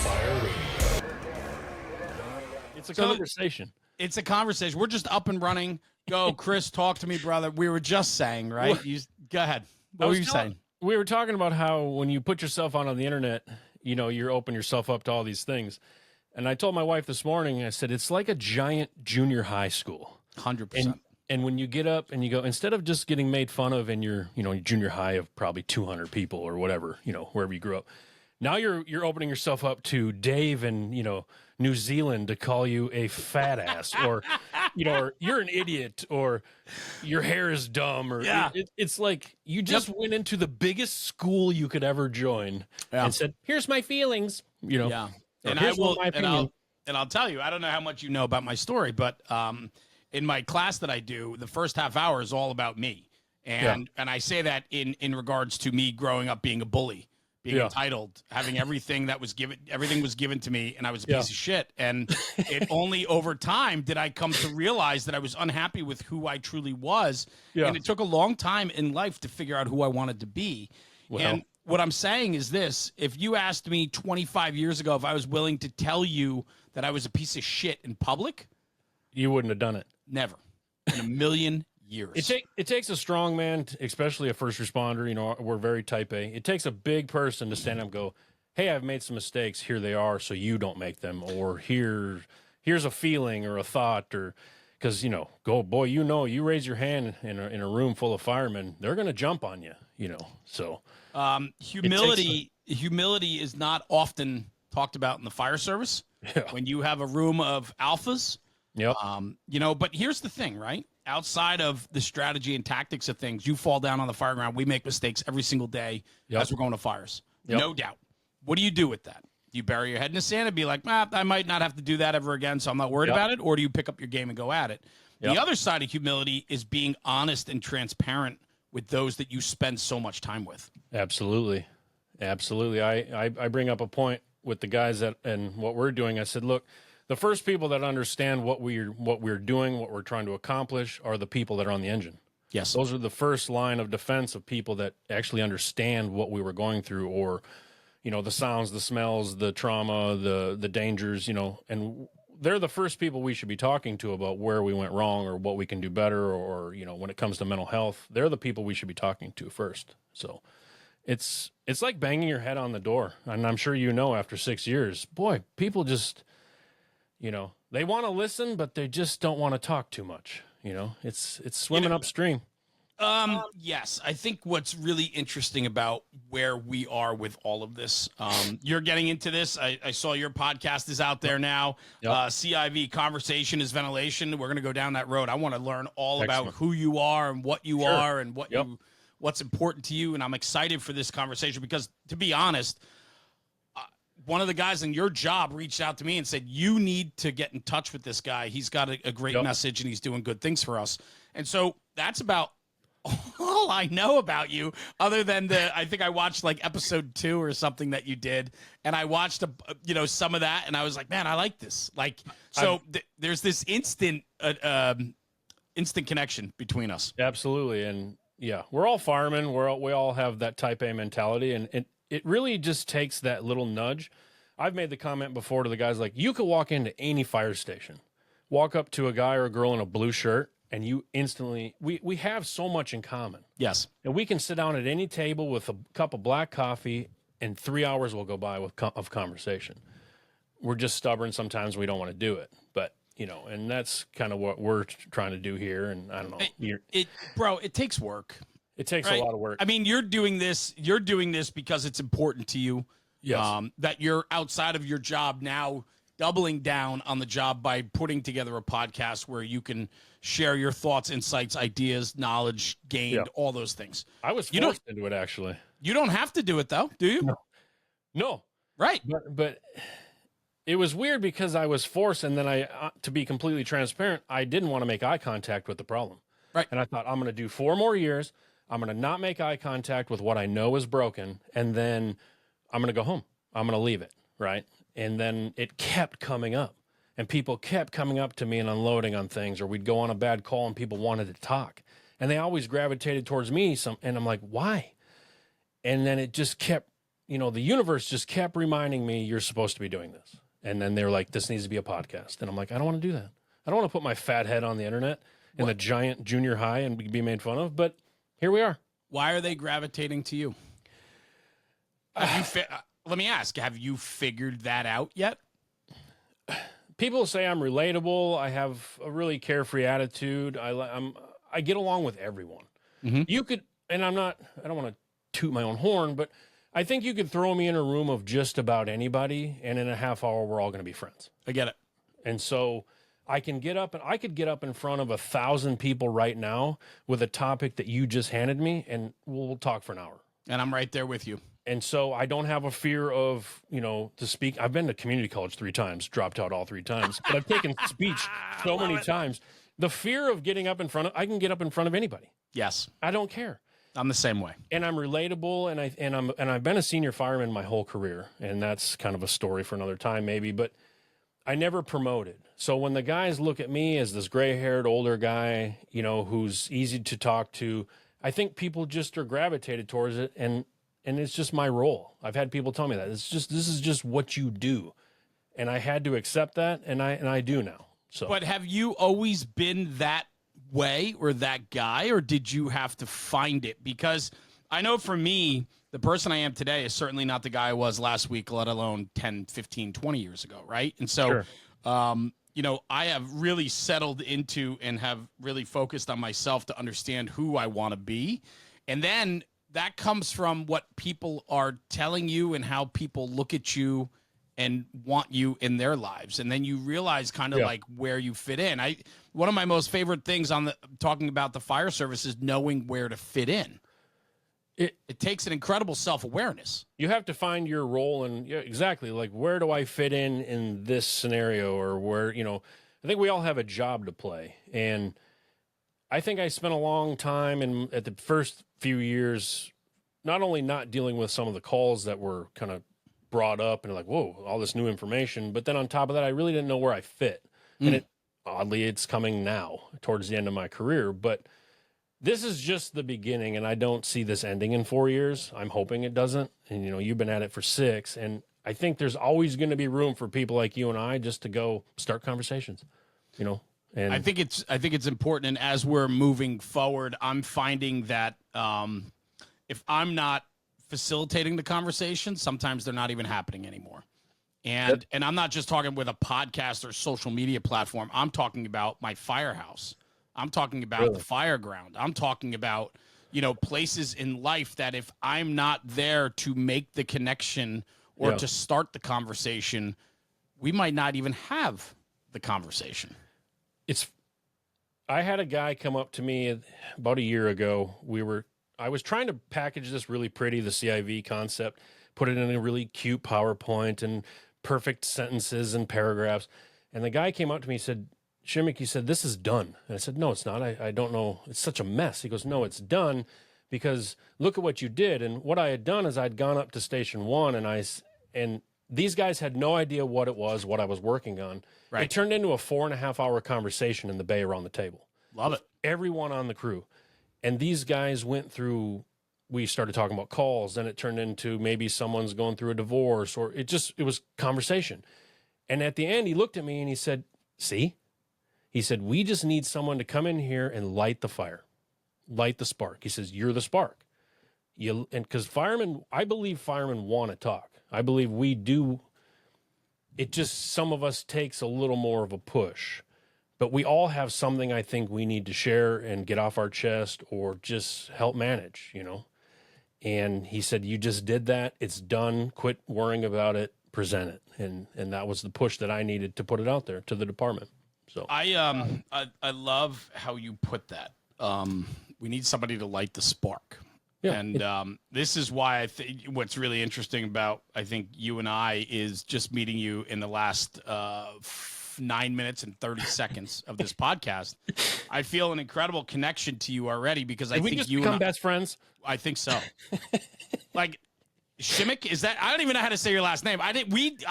Fire Radio. It's a conversation. It's a conversation. We're just up and running. Go, Chris, talk to me, brother. We were just saying, right? Go ahead. What were you saying? We were talking about how when you put yourself on the internet, you know, you're open yourself up to all these things. And I told my wife this morning, I said, it's like a giant junior high school. 100%. And when you get up and you go, instead of just getting made fun of in your, junior high of probably 200 people or whatever, wherever you grew up, now you're opening yourself up to Dave in, New Zealand to call you a fat ass or, or you're an idiot or your hair is dumb or it's like you just went into the biggest school you could ever join and said, here's my feelings, Yeah. And I will, and I'll tell you, I don't know how much you know about my story, but in my class that I do, the first half hour is all about me. And I say that in regards to me growing up being a bully. Being entitled, having everything was given to me, and I was a piece of shit. And it only over time did I come to realize that I was unhappy with who I truly was. And it took a long time in life to figure out who I wanted to be. Well, and what I'm saying is this: if you asked me 25 years ago if I was willing to tell you that I was a piece of shit in public, you wouldn't have done it. Never in a million years. It takes a strong man, especially a first responder. We're very type A. It takes a big person to stand up and go, hey, I've made some mistakes. Here they are, so you don't make them. Or here's a feeling or a thought. Or because, you raise your hand in a room full of firemen, they're going to jump on you, So humility is not often talked about in the fire service. Yeah. When you have a room of alphas, but here's the thing, right? Outside of the strategy and tactics of things, you fall down on the fire ground. We make mistakes every single day as we're going to fires. No doubt. What do you do with that? Do you bury your head in the sand and be like, I might not have to do that ever again, so I'm not worried about it? Or do you pick up your game and go at it? The other side of humility is being honest and transparent with those that you spend so much time with. Absolutely. I bring up a point with the guys and what we're doing. I said, look, the first people that understand what we're doing, what we're trying to accomplish, are the people that are on the engine. Yes. Those are the first line of defense of people that actually understand what we were going through, or, the sounds, the smells, the trauma, the dangers, and they're the first people we should be talking to about where we went wrong or what we can do better, or, when it comes to mental health, they're the people we should be talking to first. So it's like banging your head on the door. And I'm sure after 6 years, boy, people just... they want to listen, but they just don't want to talk too much. It's swimming upstream. Yes. I think what's really interesting about where we are with all of this, you're getting into this. I saw your podcast is out there now. CIV Conversation is Ventilation. We're going to go down that road. I want to learn all about who you are and what you are and what's important to you. And I'm excited for this conversation because, to be honest, one of the guys in your job reached out to me and said, you need to get in touch with this guy. He's got a great message and he's doing good things for us. And so that's about all I know about you, other than I think I watched like episode 2 or something that you did. And I watched, some of that and I was like, man, I like this. Like, so there's this instant connection between us. Absolutely. And we're all firemen. We all have that type A mentality, and it really just takes that little nudge. I've made the comment before to the guys, like, you could walk into any fire station, walk up to a guy or a girl in a blue shirt, and you instantly, we have so much in common. Yes. And we can sit down at any table with a cup of black coffee, and 3 hours will go by of conversation. We're just stubborn. Sometimes we don't want to do it. But, and that's kind of what we're trying to do here. And I don't know. It takes work. It takes a lot of work. I mean, you're doing this because it's important to you. Yes. That you're outside of your job now, doubling down on the job by putting together a podcast where you can share your thoughts, insights, ideas, knowledge gained, all those things. I was forced into it, actually. You don't have to do it, though, do you? No. Right. But it was weird because I was forced, and then to be completely transparent, I didn't want to make eye contact with the problem. Right. And I thought, I'm going to do 4 more years. I'm going to not make eye contact with what I know is broken, and then I'm going to go home. I'm going to leave it, right? And then it kept coming up, and people kept coming up to me and unloading on things, or we'd go on a bad call and people wanted to talk, and they always gravitated towards me. And I'm like, why? And then it just kept the universe just kept reminding me, you're supposed to be doing this. And then they're like, this needs to be a podcast. And I'm like, I don't want to do that. I don't want to put my fat head on the internet in the giant junior high and be made fun of. But here we are. Why are they gravitating to you? Let me ask, have you figured that out yet? People say I'm relatable. I have a really carefree attitude. I get along with everyone. Mm-hmm. You could, and I don't want to toot my own horn, but I think you could throw me in a room of just about anybody, and in a half hour, we're all going to be friends. I get it. And so I could get up in front of 1,000 people right now with a topic that you just handed me, and we'll talk for an hour. And I'm right there with you. And so I don't have a fear of, to speak. I've been to community college 3 times, dropped out all 3 times, but I've taken speech so many times. The fear of getting up in front of, I can get up in front of anybody. Yes. I don't care. I'm the same way. And I'm relatable, and I've been a senior fireman my whole career, and that's kind of a story for another time maybe, but I never promoted. So when the guys look at me as this gray-haired older guy, who's easy to talk to, I think people just are gravitated towards it, and it's just my role. I've had people tell me that. This is just what you do. And I had to accept that, and I do now. So But have you always been that way or that guy, or did you have to find it? Because I know for me, the person I am today is certainly not the guy I was last week, let alone 10, 15, 20 years ago, right? And so, Sure. I have really settled into and have really focused on myself to understand who I want to be. And then that comes from what people are telling you and how people look at you and want you in their lives. And then you realize kind of like where you fit in. One of my most favorite things talking about the fire service is knowing where to fit in. It takes an incredible self-awareness. You have to find your role, and exactly, like, where do I fit in this scenario, or where, I think we all have a job to play. And I think I spent a long time at the first few years, not only not dealing with some of the calls that were kind of brought up and like, whoa, all this new information. But then on top of that, I really didn't know where I fit. And oddly, it's coming now towards the end of my career, but this is just the beginning, and I don't see this ending in 4 years. I'm hoping it doesn't. And, you've been at it for 6, and I think there's always going to be room for people like you and I just to go start conversations, And I think it's important. And as we're moving forward, I'm finding that if I'm not facilitating the conversation, sometimes they're not even happening anymore. And I'm not just talking with a podcast or social media platform. I'm talking about my firehouse. I'm talking about the fire ground. I'm talking about, places in life that if I'm not there to make the connection or to start the conversation, we might not even have the conversation. I had a guy come up to me about a year ago. I was trying to package this really pretty, the CIV concept, put it in a really cute PowerPoint and perfect sentences and paragraphs. And the guy came up to me and said, Shimek, he said, this is done. And I said, no, it's not. I don't know. It's such a mess. He goes, no, it's done because look at what you did. And what I had done is I'd gone up to station 1 and these guys had no idea what it was, what I was working on. Right. It turned into a 4.5-hour conversation in the bay around the table. Love it. Everyone on the crew. And these guys we started talking about calls, then it turned into maybe someone's going through a divorce, or it was conversation. And at the end, he looked at me and he said, see? He said, we just need someone to come in here and light the fire, light the spark. He says, you're the spark. And because I believe firemen want to talk. I believe we do. It just, some of us takes a little more of a push. But we all have something I think we need to share and get off our chest or just help manage, And he said, you just did that. It's done. Quit worrying about it. Present it. And that was the push that I needed to put it out there to the department. So I love how you put that. We need somebody to light the spark. Yeah. And this is why I think what's really interesting about, I think, you and I is just meeting you in the last 9 minutes and 30 seconds of this podcast. I feel an incredible connection to you already because I think you become best friends. I think so. Like Shimek, is that? I don't even know how to say your last name. I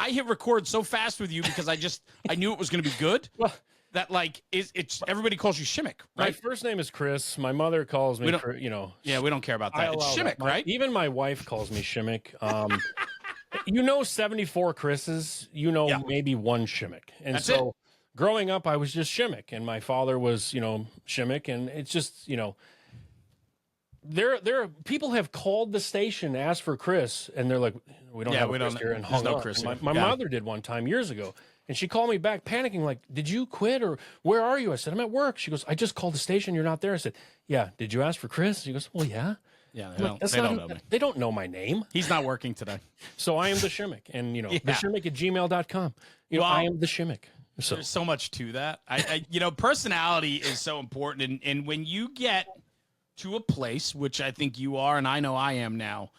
hit record so fast with you because I knew it was going to be good. Well, that like it's everybody calls you Shimek, My right? first name is Chris. My mother calls me, Yeah, we don't care about that. It's Shimek, right? Even my wife calls me Shimek. 74 Chris's, Yeah. maybe one Shimek. And That's so growing up, I was just Shimek, and my father was, Shimek. And it's just, there people have called the station, asked for Chris, and they're like, we don't have a Chris here, and hung no up. Chris And here. my mother did one time years ago, and she called me back panicking, like, did you quit, or where are you? I said, I'm at work. She goes, I just called the station, you're not there. I said, yeah, did you ask for Chris? She goes, well, yeah. Yeah, They don't know my name. He's not working today. So I am the Shimek, and the Shimek at gmail.com. I am the Shimek. So there's so much to that. I personality is so important, and when you get to a place, which I think you are, and I know I am now,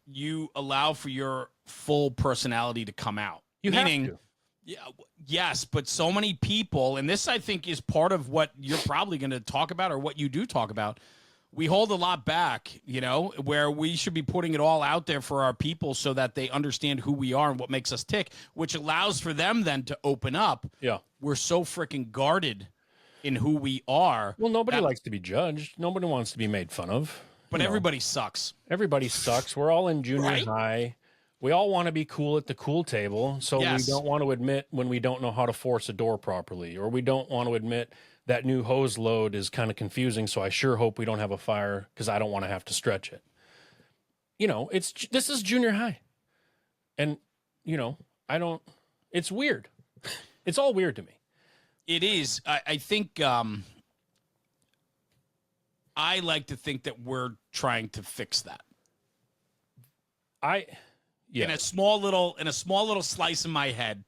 you allow for your full personality to come out. Meaning, have to. Yeah, yes, but so many people, and this I think is part of what you're probably going to talk about, or what you do talk about. We hold a lot back, where we should be putting it all out there for our people so that they understand who we are and what makes us tick, which allows for them then to open up. Yeah. We're so freaking guarded in who we are. Well, nobody likes to be judged. Nobody wants to be made fun of. But everybody sucks. Everybody sucks. We're all in junior high. We all want to be cool at the cool table, so we don't want to admit when we don't know how to force a door properly, or we don't want to admit that new hose load is kind of confusing, so I sure hope we don't have a fire because I don't want to have to stretch it. This is junior high. And, it's weird. It's all weird to me. It is. I think I like to think that we're trying to fix that. In a small little slice of my head,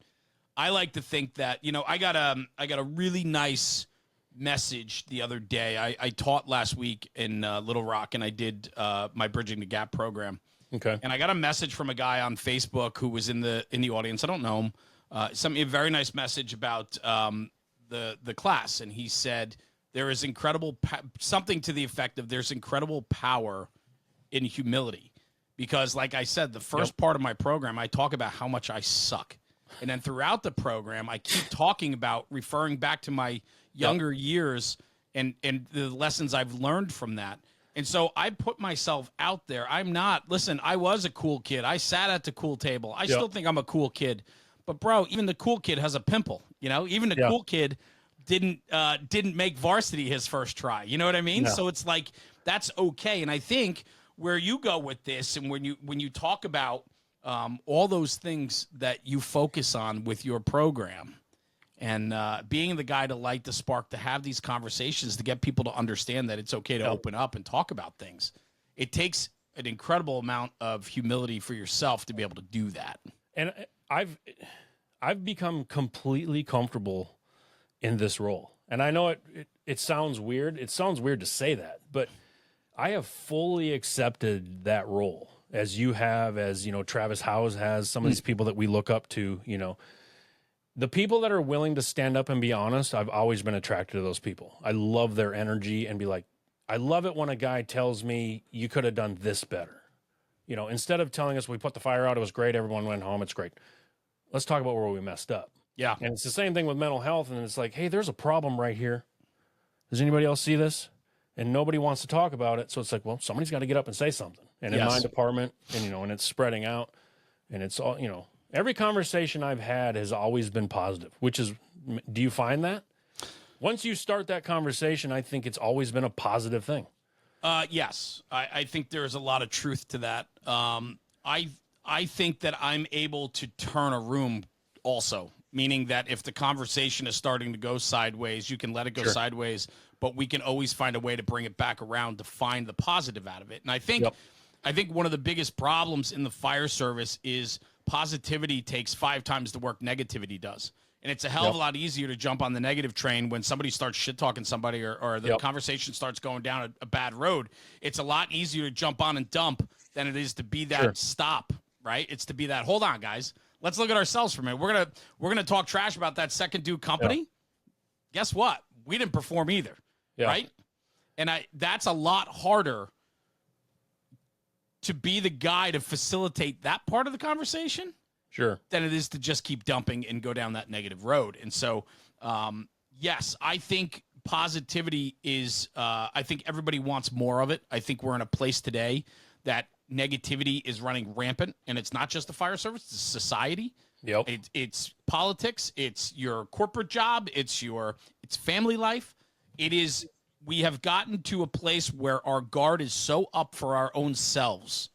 I like to think that, I got a really nice message the other day. I taught last week in Little Rock, and I did my Bridging the Gap program. Okay. And I got a message from a guy on Facebook who was in the audience. I don't know him. Sent me a very nice message about the class, and he said there is something to the effect of there's incredible power in humility, because like I said, the first part of my program, I talk about how much I suck, and then throughout the program, I keep talking about referring back to my younger years and the lessons I've learned from that. And so I put myself out there. I was a cool kid. I sat at the cool table. I still think I'm a cool kid. But bro, even the cool kid has a pimple, even the cool kid didn't make varsity his first try. You know what I mean? No. So it's like, that's okay. And I think where you go with this, and when you talk about all those things that you focus on with your program, and being the guy to light the spark, to have these conversations, to get people to understand that it's okay to open up and talk about things. It takes an incredible amount of humility for yourself to be able to do that. And I've become completely comfortable in this role. And I know it sounds weird. It sounds weird to say that, but I have fully accepted that role, as you have, as Travis Howes has, some of these people that we look up to, The people that are willing to stand up and be honest, I've always been attracted to those people. I love their energy, and I love it when a guy tells me you could have done this better. Instead of telling us we put the fire out, it was great, everyone went home, it's great. Let's talk about where we messed up. Yeah. And it's the same thing with mental health, and it's like, hey, there's a problem right here. Does anybody else see this? And nobody wants to talk about it, so it's like, well, somebody's got to get up and say something. And in my department, and and it's spreading out, and it's all, every conversation I've had has always been positive, which is, do you find that? Once you start that conversation, I think it's always been a positive thing. Yes, I think there's a lot of truth to that. I think that I'm able to turn a room also, meaning that if the conversation is starting to go sideways, you can let it go sideways, but we can always find a way to bring it back around to find the positive out of it. And I think one of the biggest problems in the fire service is positivity takes 5 times the work negativity does. And it's a hell of a lot easier to jump on the negative train when somebody starts shit-talking somebody, or the conversation starts going down a bad road. It's a lot easier to jump on and dump than it is to be that stop, right? It's to be that, hold on, guys. Let's look at ourselves for a minute. We're gonna talk trash about that second due company. Yeah. Guess what? We didn't perform either, right? And that's a lot harder to be the guy to facilitate that part of the conversation than it is to just keep dumping and go down that negative road. And so Yes, I think positivity is, I think everybody wants more of it. I think we're in a place today that negativity is running rampant, and it's not just the fire service, it's society. Yep. It's politics, it's your corporate job, it's family life. It is, we have gotten to a place where our guard is so up for our own selves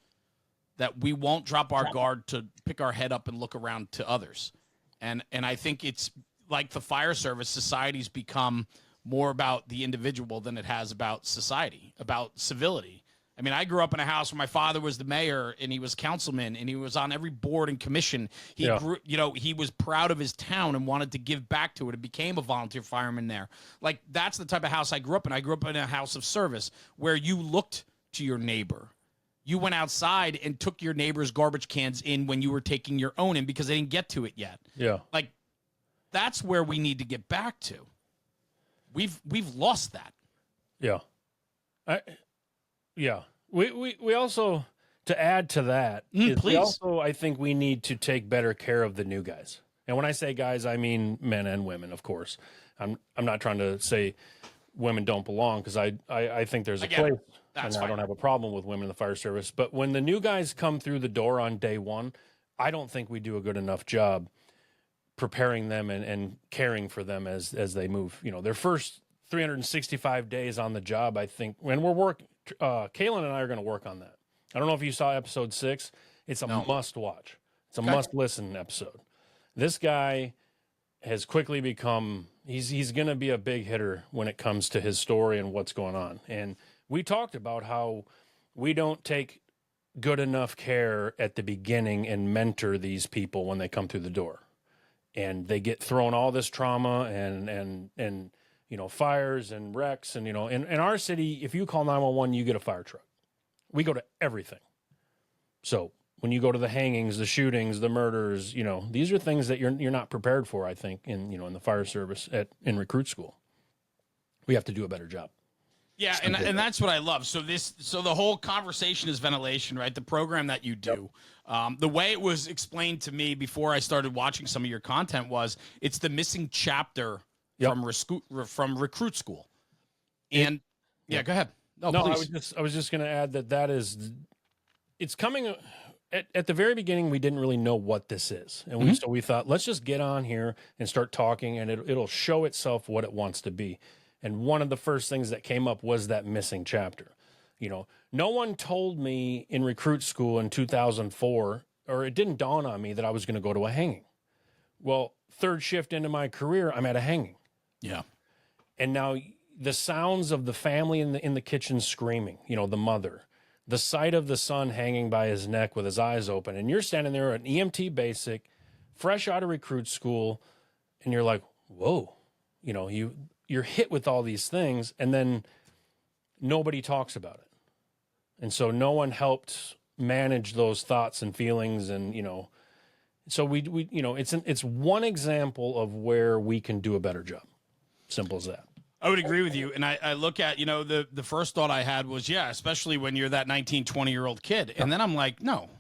that we won't drop our guard to pick our head up and look around to others. And I think it's like the fire service, society's become more about the individual than it has about society, about civility. I mean, I grew up in a house where my father was the mayor and he was councilman and he was on every board and commission. He grew, he was proud of his town and wanted to give back to it and became a volunteer fireman there. Like, that's the type of house I grew up in. I grew up in a house of service where you looked to your neighbor. You went outside and took your neighbor's garbage cans in when you were taking your own in because they didn't get to it yet. Yeah. Like, that's where we need to get back to. We've lost that. Yeah. We also, to add to that, we also, I think we need to take better care of the new guys. And when I say guys, I mean men and women, of course. I'm not trying to say women don't belong, because I think there's a place, and I don't have a problem with women in the fire service. But when the new guys come through the door on day one, I don't think we do a good enough job preparing them and caring for them as they move. Their first 365 days on the job, I think, when we're working, Kaylin and I are going to work on that. I don't know if you saw episode 6. It's a must watch. It's a must listen episode. This guy has quickly become, he's going to be a big hitter when it comes to his story and what's going on. And we talked about how we don't take good enough care at the beginning and mentor these people when they come through the door. And they get thrown all this trauma and fires and wrecks. And, in our city, if you call 911, you get a fire truck. We go to everything. So when you go to the hangings, the shootings, the murders, these are things that you're not prepared for, I think, in the fire service in recruit school. We have to do a better job. Yeah, and that's what I love. So the whole conversation is ventilation, right? The program that you do. Yep. The way it was explained to me before I started watching some of your content was it's the missing chapter from recruit school. And go ahead. No, please. I was just going to add that is, it's coming at the very beginning. We didn't really know what this is. And so we thought, let's just get on here and start talking, and it'll show itself what it wants to be. And one of the first things that came up was that missing chapter. No one told me in recruit school in 2004, or it didn't dawn on me that I was going to go to a hanging. Well, third shift into my career, I'm at a hanging. Yeah. And now the sounds of the family in the kitchen screaming, the mother, the sight of the son hanging by his neck with his eyes open, and you're standing there at EMT basic, fresh out of recruit school, and you're like, whoa, you're hit with all these things, and then nobody talks about it. And so no one helped manage those thoughts and feelings. And, so we it's one example of where we can do a better job. Simple as that. I would agree with you. And I look at, the first thought I had was, especially when you're that 19, 20-year-old kid. And then I'm like, nope.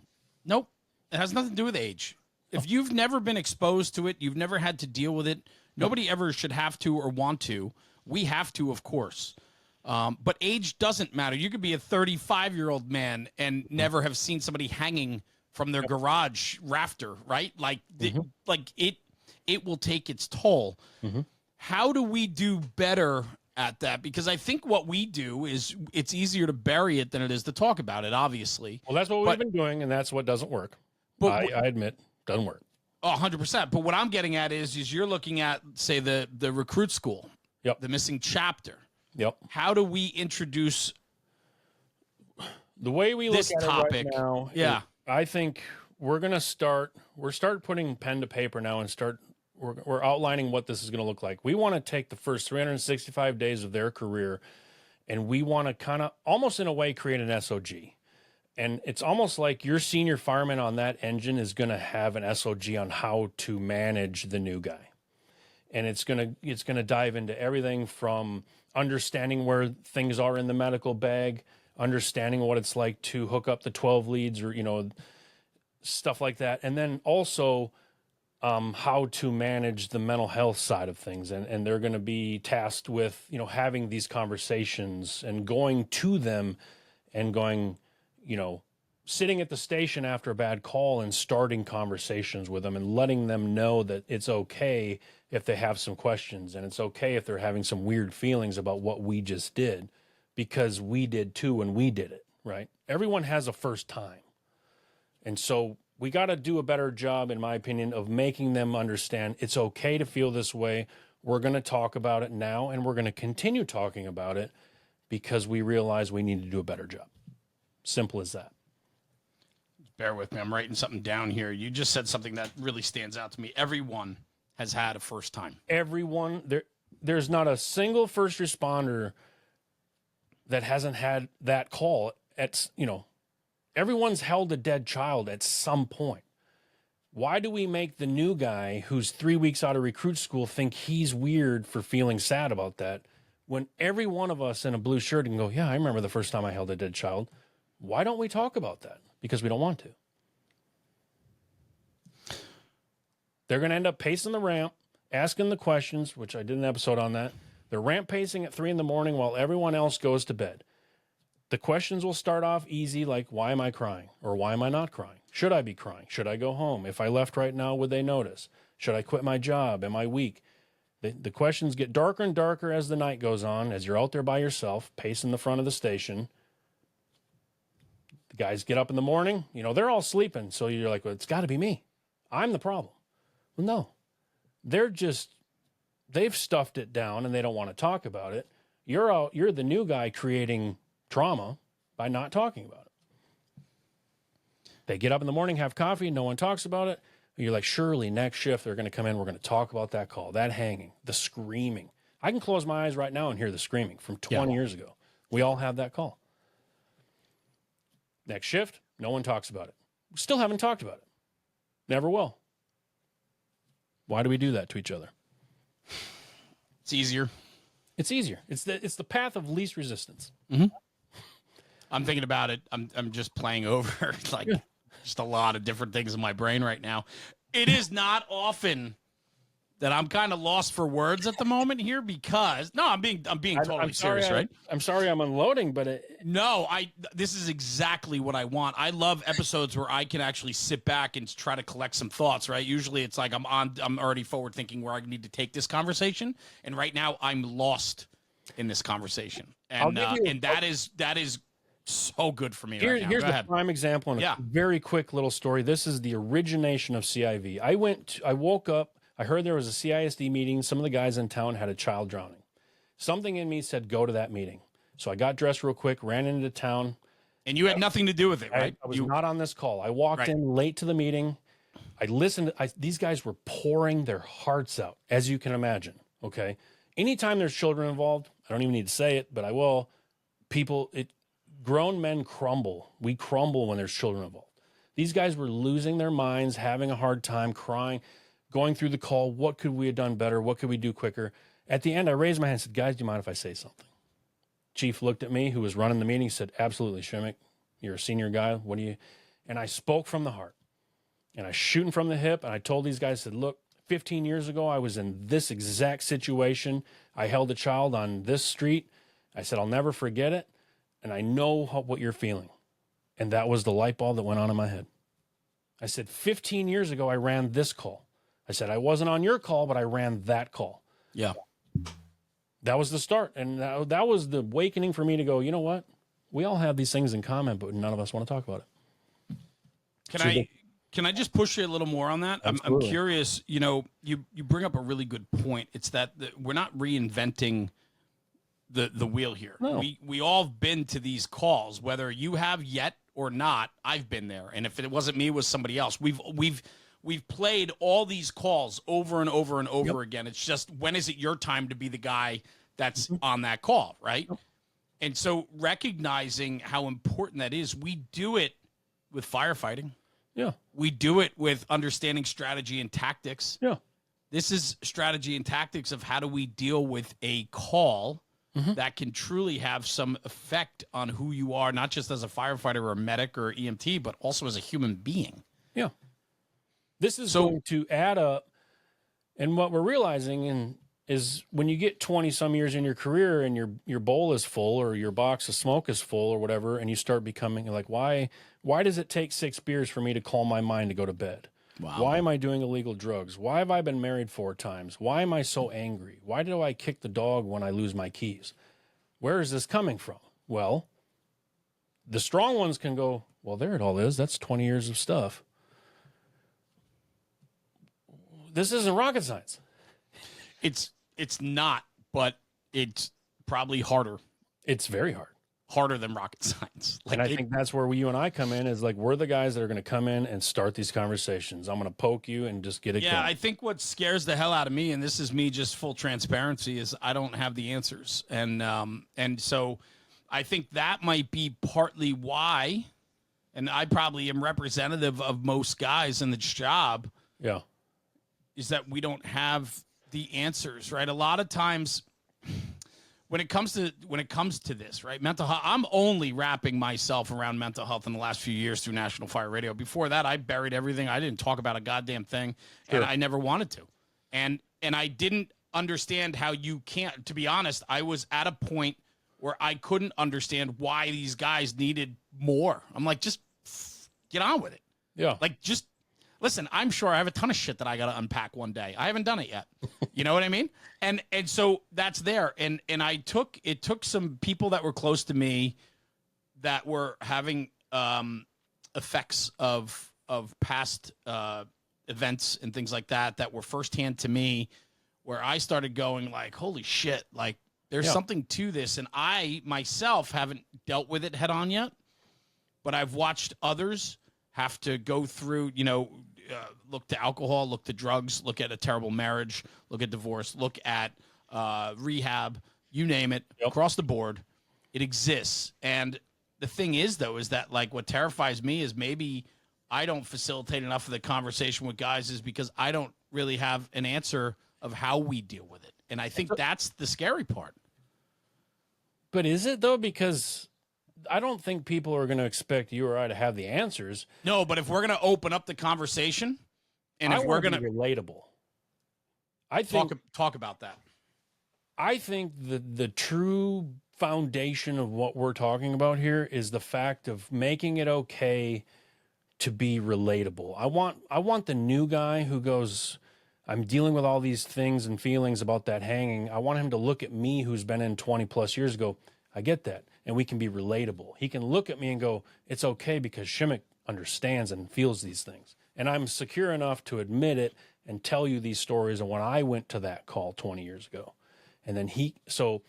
It has nothing to do with age. If you've never been exposed to it, you've never had to deal with it. Nobody ever should have to or want to. We have to, of course. But age doesn't matter. You could be a 35-year-old man and never have seen somebody hanging from their garage rafter, right? Like, it will take its toll. Mm-hmm. How do we do better at that? Because I think what we do is it's easier to bury it than it is to talk about it, obviously. Well, that's what we've been doing, and that's what doesn't work. But I admit, doesn't work. 100%. But what I'm getting at is you're looking at, say, the recruit school, the missing chapter. Yep. How do we introduce the way we look at topic it right now? Yeah. I think we're putting pen to paper now and we're outlining what this is going to look like. We want to take the first 365 days of their career, and we want to kind of almost in a way create an SOG. And it's almost like your senior fireman on that engine is going to have an SOG on how to manage the new guy. And it's going to dive into everything from understanding where things are in the medical bag, understanding what it's like to hook up the 12 leads or, stuff like that. And then also how to manage the mental health side of things. And they're going to be tasked with, having these conversations and going to them and going, sitting at the station after a bad call and starting conversations with them and letting them know that it's okay if they have some questions, and it's okay if they're having some weird feelings about what we just did, because we did too when we did it, right? Everyone has a first time. And so we got to do a better job, in my opinion, of making them understand it's okay to feel this way. We're going to talk about it now, and we're going to continue talking about it because we realize we need to do a better job. Simple as that. Bear with me. I'm writing something down here. You just said something that really stands out to me. Everyone has had a first time. Everyone, there's not a single first responder that hasn't had that call. Everyone's held a dead child at some point. Why do we make the new guy who's 3 weeks out of recruit school think he's weird for feeling sad about that, when every one of us in a blue shirt can go, yeah, I remember the first time I held a dead child. Why don't we talk about that? Because we don't want to. They're going to end up pacing the ramp, asking the questions, which I did an episode on that. They're ramp pacing at 3 a.m. while everyone else goes to bed. The questions will start off easy, like, why am I crying? Or why am I not crying? Should I be crying? Should I go home? If I left right now, would they notice? Should I quit my job? Am I weak? The questions get darker and darker as the night goes on, as you're out there by yourself, pacing the front of the station. The guys get up in the morning, they're all sleeping. So you're like, well, it's got to be me. I'm the problem. Well, no. They've stuffed it down and they don't want to talk about it. You're the new guy creating trauma by not talking about it. They get up in the morning, have coffee, no one talks about it. You're like, surely next shift they're going to come in, we're going to talk about that call, that hanging, the screaming. I can close my eyes right now and hear the screaming from 20 years ago. We all have that call. Next shift, no one talks about it. We still haven't talked about it. Never will. Why do we do that to each other? It's easier. It's easier. It's the path of least resistance. Mm-hmm. I'm thinking about it. I'm just playing over just a lot of different things in my brain right now. It is not often that I'm kind of lost for words at the moment here, because I'm being totally serious, right? I'm sorry I'm unloading, but this is exactly what I want. I love episodes where I can actually sit back and try to collect some thoughts, right? Usually it's like I'm already forward thinking where I need to take this conversation, and right now I'm lost in this conversation. And that is so good for me right now. Here's a prime example and a very quick little story. This is the origination of CIV. I woke up, I heard there was a CISD meeting. Some of the guys in town had a child drowning. Something in me said, go to that meeting. So I got dressed real quick, ran into town. And you had nothing to do with it, right? I was not on this call. I walked in late to the meeting. I listened. These guys were pouring their hearts out, as you can imagine, okay? Anytime there's children involved, I don't even need to say it, but I will, grown men crumble. We crumble when there's children involved. These guys were losing their minds, having a hard time, crying, going through the call. What could we have done better? What could we do quicker? At the end, I raised my hand and said, guys, do you mind if I say something? Chief looked at me, who was running the meeting, said, absolutely, Shimek. You're a senior guy. And I spoke from the heart. And I shooting from the hip. And I told these guys, I said, look, 15 years ago, I was in this exact situation. I held a child on this street. I said, I'll never forget it. And I know what you're feeling. And that was the light bulb that went on in my head. I said, 15 years ago, I ran this call. I said, I wasn't on your call, but I ran that call. Yeah. That was the start. And that was the awakening for me to go, you know what? We all have these things in common, but none of us want to talk about it. Can I just push you a little more on that? I'm curious, you bring up a really good point. It's that we're not reinventing the wheel here. No. We all have been to these calls, whether you have yet or not. I've been there. And if it wasn't me, it was somebody else. We've played all these calls over and over and over again. It's just, when is it your time to be the guy that's on that call, right? Yep. And so recognizing how important that is, we do it with firefighting. Yeah. We do it with understanding strategy and tactics. Yeah. This is strategy and tactics of how do we deal with a call that can truly have some effect on who you are, not just as a firefighter or a medic or EMT, but also as a human being. Yeah. This is going to add up. And what we're realizing is when you get 20 some years in your career and your bowl is full or your box of smoke is full or whatever, and you start becoming like, why does it take 6 beers for me to calm my mind to go to bed? Wow. Why am I doing illegal drugs? Why have I been married 4 times? Why am I so angry? Why do I kick the dog when I lose my keys? Where is this coming from? Well, the strong ones can go, well, there it all is. That's 20 years of stuff. This isn't rocket science. It's not, but it's probably harder. It's very hard. Harder than rocket science. And I think that's where you and I come in, is like, we're the guys that are going to come in and start these conversations. I'm going to poke you and just get it going. I think what scares the hell out of me, and this is me just full transparency, is I don't have the answers. And so I think that might be partly why, and I probably am representative of most guys in this job. Yeah. Is that we don't have the answers, right? A lot of times when it comes to this, right? Mental health, I'm only wrapping myself around mental health in the last few years through National Fire Radio. Before that, I buried everything. I didn't talk about a goddamn thing, and I never wanted to. And I didn't understand how you can't, to be honest, I was at a point where I couldn't understand why these guys needed more. I'm like, just get on with it. Yeah. Like, just listen, I'm sure I have a ton of shit that I got to unpack one day. I haven't done it yet. You know what I mean? And so that's there. And it took some people that were close to me that were having effects of past events and things like that were firsthand to me, where I started going like, holy shit, like there's something to this. And I myself haven't dealt with it head on yet, but I've watched others have to go through, look to alcohol, look to drugs, look at a terrible marriage, look at divorce, look at rehab, you name it, across the board. It exists. And the thing is, though, is that like what terrifies me is maybe I don't facilitate enough of the conversation with guys is because I don't really have an answer of how we deal with it. And I think that's the scary part. But is it, though? Because I don't think people are going to expect you or I to have the answers. No, but if we're going to open up the conversation, and if we're going to be relatable, I think talk about that. I think the true foundation of what we're talking about here is the fact of making it okay to be relatable. I want the new guy who goes, I'm dealing with all these things and feelings about that hanging. I want him to look at me, who's been in 20 plus years, go, I get that. And we can be relatable. He can look at me and go, it's okay because Shimek understands and feels these things. And I'm secure enough to admit it and tell you these stories of when I went to that call 20 years ago. And then so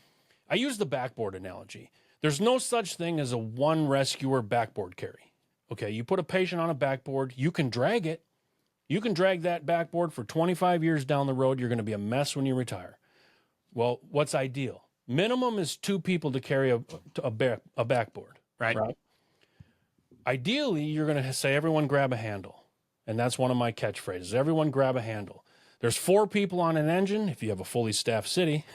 I use the backboard analogy. There's no such thing as a one rescuer backboard carry. Okay, you put a patient on a backboard, you can drag it. You can drag that backboard for 25 years down the road. You're going to be a mess when you retire. Well, what's ideal? Minimum is 2 people to carry a backboard. Right. Ideally, you're going to say, everyone grab a handle. And that's one of my catchphrases. Everyone grab a handle. There's 4 people on an engine. If you have a fully staffed city,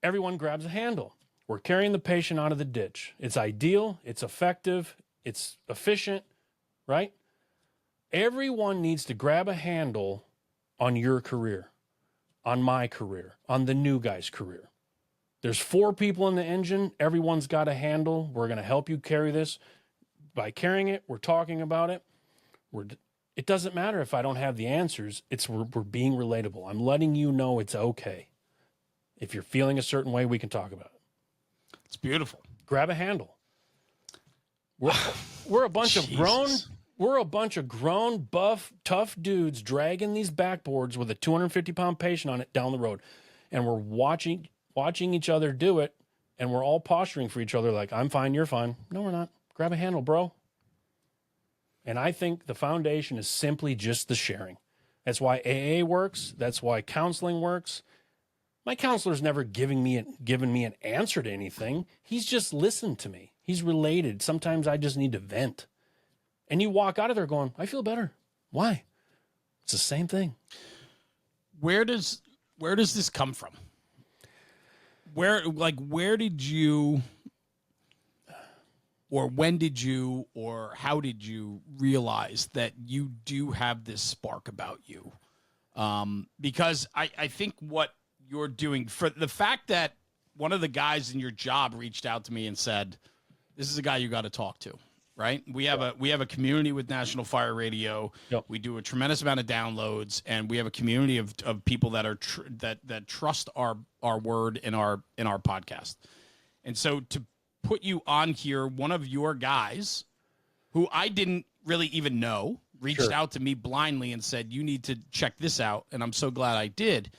everyone grabs a handle. We're carrying the patient out of the ditch. It's ideal. It's effective. It's efficient, right? Everyone needs to grab a handle on your career, on my career, on the new guy's career. There's 4 people in the engine. Everyone's got a handle. We're going to help you carry this. By carrying it, we're talking about it. It doesn't matter if I don't have the answers. We're being relatable. I'm letting you know it's okay. If you're feeling a certain way, we can talk about it. It's beautiful. Grab a handle. We're a bunch of grown, buff, tough dudes dragging these backboards with a 250-pound patient on it down the road. And we're watching each other do it, and we're all posturing for each other like, I'm fine, you're fine. No, we're not. Grab a handle, bro. And I think the foundation is simply just the sharing. That's why AA works. That's why counseling works. My counselor's never given me an answer to anything. He's just listened to me. He's related. Sometimes I just need to vent. And you walk out of there going, I feel better. Why? It's the same thing. Where does this come from? Where did you or when did you, or how did you realize that you do have this spark about you? Because I think what you're doing, for the fact that one of the guys in your job reached out to me and said, this is a guy you got to talk to, right? We have a community with National Fire Radio. Yep. We do a tremendous amount of downloads, and we have a community of people that are that trust our word in our podcast. And so to put you on here, one of your guys who I didn't really even know reached out to me blindly and said, you need to check this out. And I'm so glad I did.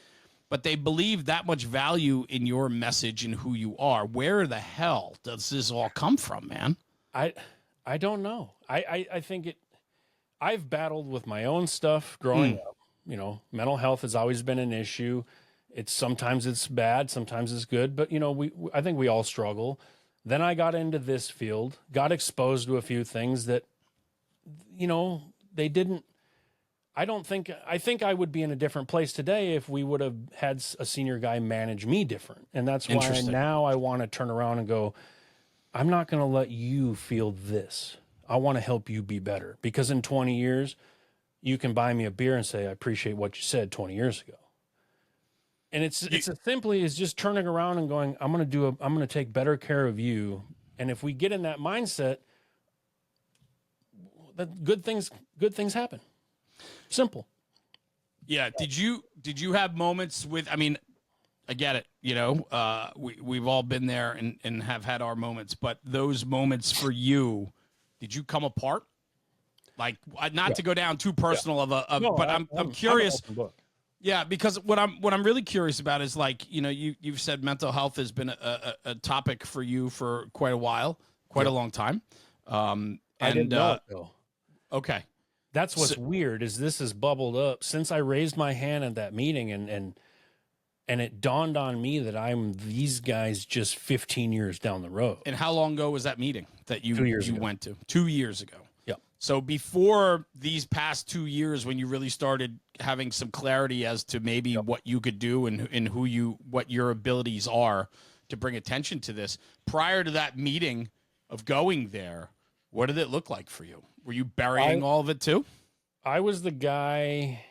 But they believe that much value in your message and who you are. Where the hell does this all come from, man? I don't know. I think I've battled with my own stuff growing up. You know, mental health has always been an issue. Sometimes it's bad, sometimes it's good, but you know, I think we all struggle. Then I got into this field, got exposed to a few things that, you know, they didn't. I think I would be in a different place today if we would have had a senior guy manage me different. And that's why now I want to turn around and go, I'm not going to let you feel this. I want to help you be better, because in 20 years, you can buy me a beer and say, I appreciate what you said 20 years ago. And it's as simply as just turning around and going, I'm going to take better care of you. And if we get in that mindset, that good things happen. Simple. Yeah. Did you have moments with, I mean, I get it. You know, we've all been there and have had our moments, but those moments for you, did you come apart? Like, not to go down too personal but I'm curious. Yeah, because what I'm really curious about is, like, you know, you've said mental health has been a topic for you for quite a while, quite a long time. I didn't know it, though. Okay. That's what's weird, is this has bubbled up since I raised my hand at that meeting, and it dawned on me that I'm these guys just 15 years down the road. And how long ago was that meeting that you went to? 2 years ago. Yep. So before these past 2 years, when you really started having some clarity as to maybe what you could do and what your abilities are to bring attention to this, prior to that meeting of going there, what did it look like for you? Were you burying all of it too? I was the guy.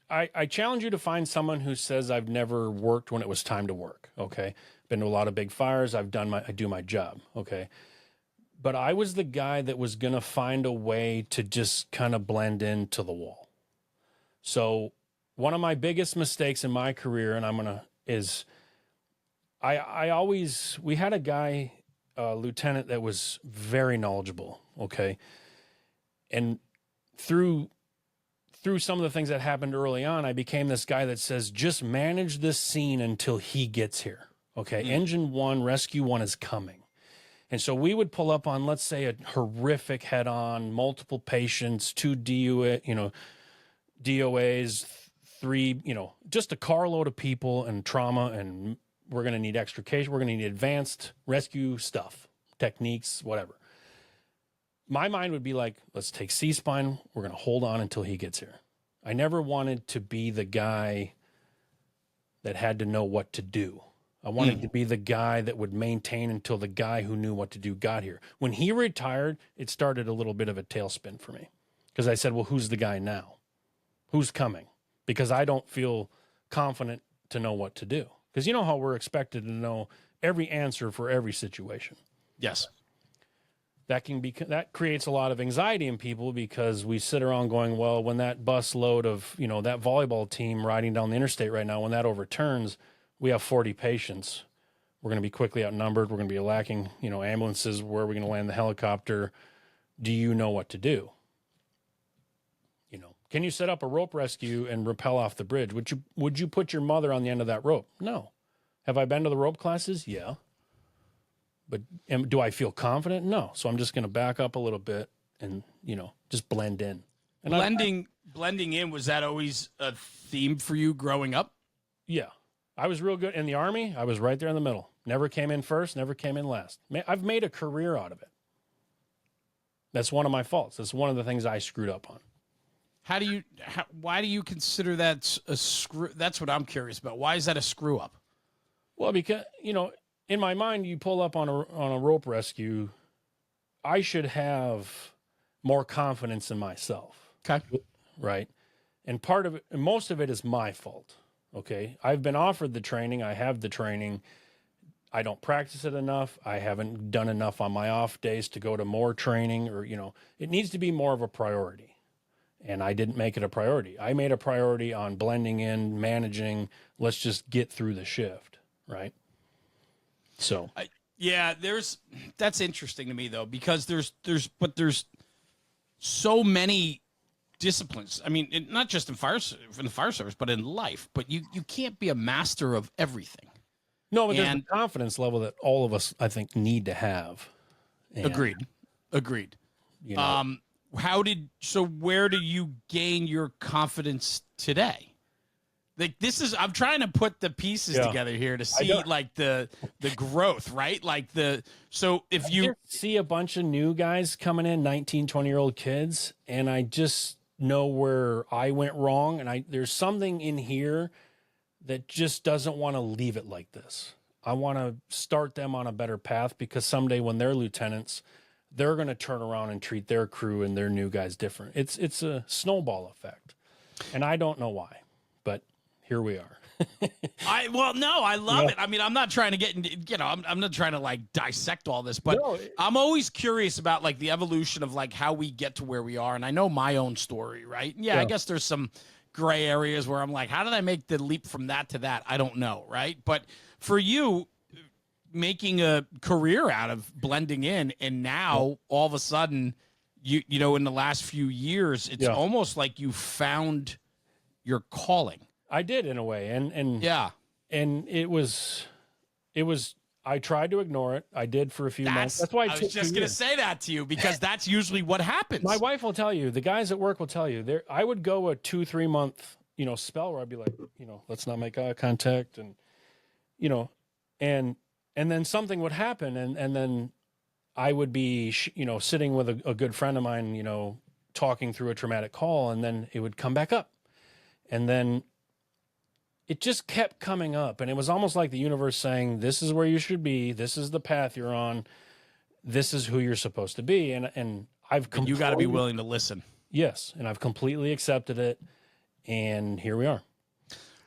I challenge you to find someone who says, I've never worked when it was time to work. Okay. Been to a lot of big fires. I do my job. Okay. But I was the guy that was going to find a way to just kind of blend into the wall. So one of my biggest mistakes in my career, and we had a guy, lieutenant, that was very knowledgeable. Okay. And through some of the things that happened early on, I became this guy that says, just manage this scene until he gets here. Okay. Engine 1, rescue 1 is coming. And so we would pull up on, let's say, a horrific head-on, multiple patients, 2 DOAs, 3, just a carload of people and trauma, and we're going to need extrication. We're going to need advanced rescue stuff, techniques, whatever. My mind would be like, let's take C-spine. We're going to hold on until he gets here. I never wanted to be the guy that had to know what to do. I wanted to be the guy that would maintain until the guy who knew what to do got here. When he retired, it started a little bit of a tailspin for me, because I said, well, who's the guy now? Who's coming? Because I don't feel confident to know what to do. Because you know how we're expected to know every answer for every situation. Yes. That creates a lot of anxiety in people, because we sit around going, well, when that bus load of, that volleyball team riding down the interstate right now, when that overturns, we have 40 patients. We're going to be quickly outnumbered. We're going to be lacking, ambulances. Where are we going to land the helicopter? Do you know what to do? Can you set up a rope rescue and rappel off the bridge? Would you put your mother on the end of that rope? No. Have I been to the rope classes? Yeah. But do I feel confident? No. So I'm just going to back up a little bit and, just blend in. And blending in, was that always a theme for you growing up? Yeah. I was real good in the Army. I was right there in the middle. Never came in first, never came in last. I've made a career out of it. That's one of my faults. That's one of the things I screwed up on. Why do you consider that a screw? That's what I'm curious about. Why is that a screw up? Well, because, in my mind, you pull up on a rope rescue, I should have more confidence in myself. Okay. Right. And part of it, and most of it is my fault. Okay. I've been offered the training. I have the training. I don't practice it enough. I haven't done enough on my off days to go to more training, or, it needs to be more of a priority. And I didn't make it a priority. I made a priority on blending in, managing. Let's just get through the shift. Right. So, yeah, that's interesting to me though, because there's so many disciplines. I mean, not just in the fire service, but in life. But you can't be a master of everything. no, but there's a confidence level that all of us, I think, need to have. And, Agreed. Where do you gain your confidence today? Like, I'm trying to put the pieces together here to see like the growth, right? Like so if you see a bunch of new guys coming in, 19, 20-year-old kids, and I just know where I went wrong. And there's something in here that just doesn't want to leave it like this. I want to start them on a better path, because someday when they're lieutenants, they're going to turn around and treat their crew and their new guys different. It's a snowball effect. And I don't know why, but here we are. I love it. I mean, I'm not trying to get into, I'm not trying to like dissect all this, but I'm always curious about like the evolution of like how we get to where we are. And I know my own story, right? Yeah, I guess there's some gray areas where I'm like, how did I make the leap from that to that? I don't know, right? But for you, making a career out of blending in, and now all of a sudden, you know, in the last few years, it's almost like you found your calling. I did, in a way. And it was, I tried to ignore it. I did for a few months. That's why I was just going to say that to you, because that's usually what happens. My wife will tell you, the guys at work will tell you, I would go a 2-3 month, spell where I'd be like, let's not make eye contact. And, and then something would happen. And then I would be, sitting with a good friend of mine, talking through a traumatic call, and then it would come back up. And then it just kept coming up, and it was almost like the universe saying, this is where you should be. This is the path you're on. This is who you're supposed to be. And you got to be willing to listen. Yes. And I've completely accepted it. And here we are.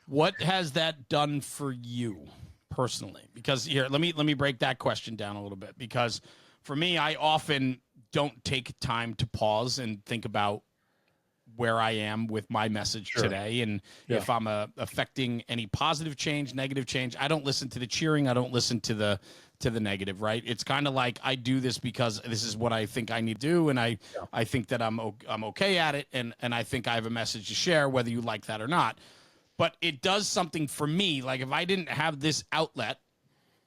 What has that done for you personally? Because here, let me break that question down a little bit, because for me, I often don't take time to pause and think about where I am with my message today. And if I'm affecting any positive change, negative change, I don't listen to the cheering. I don't listen to the negative, right? It's kind of like, I do this because this is what I think I need to do. And I think that I'm okay at it. And I think I have a message to share, whether you like that or not. But it does something for me. Like, if I didn't have this outlet,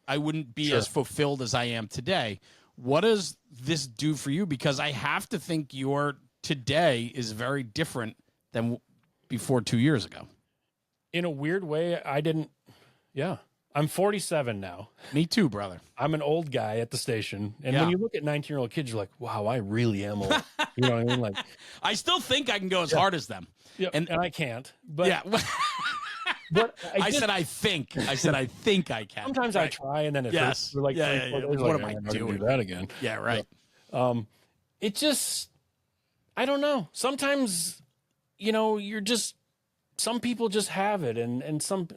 I wouldn't be as fulfilled as I am today. What does this do for you? Because I have to think your today is very different than before 2 years ago. In a weird way, I'm 47 now. Me too, brother. I'm an old guy at the station. And when you look at 19-year-old kids, you're like, wow, I really am old. You know what I mean? Like, I still think I can go as hard as them. Yeah, and I can't. But but I said I think I can. Sometimes I try, and then it hurts. We're like, what am I doing? Do that again? Yeah, right. It just, I don't know. Sometimes, you're just, some people just have it. And some,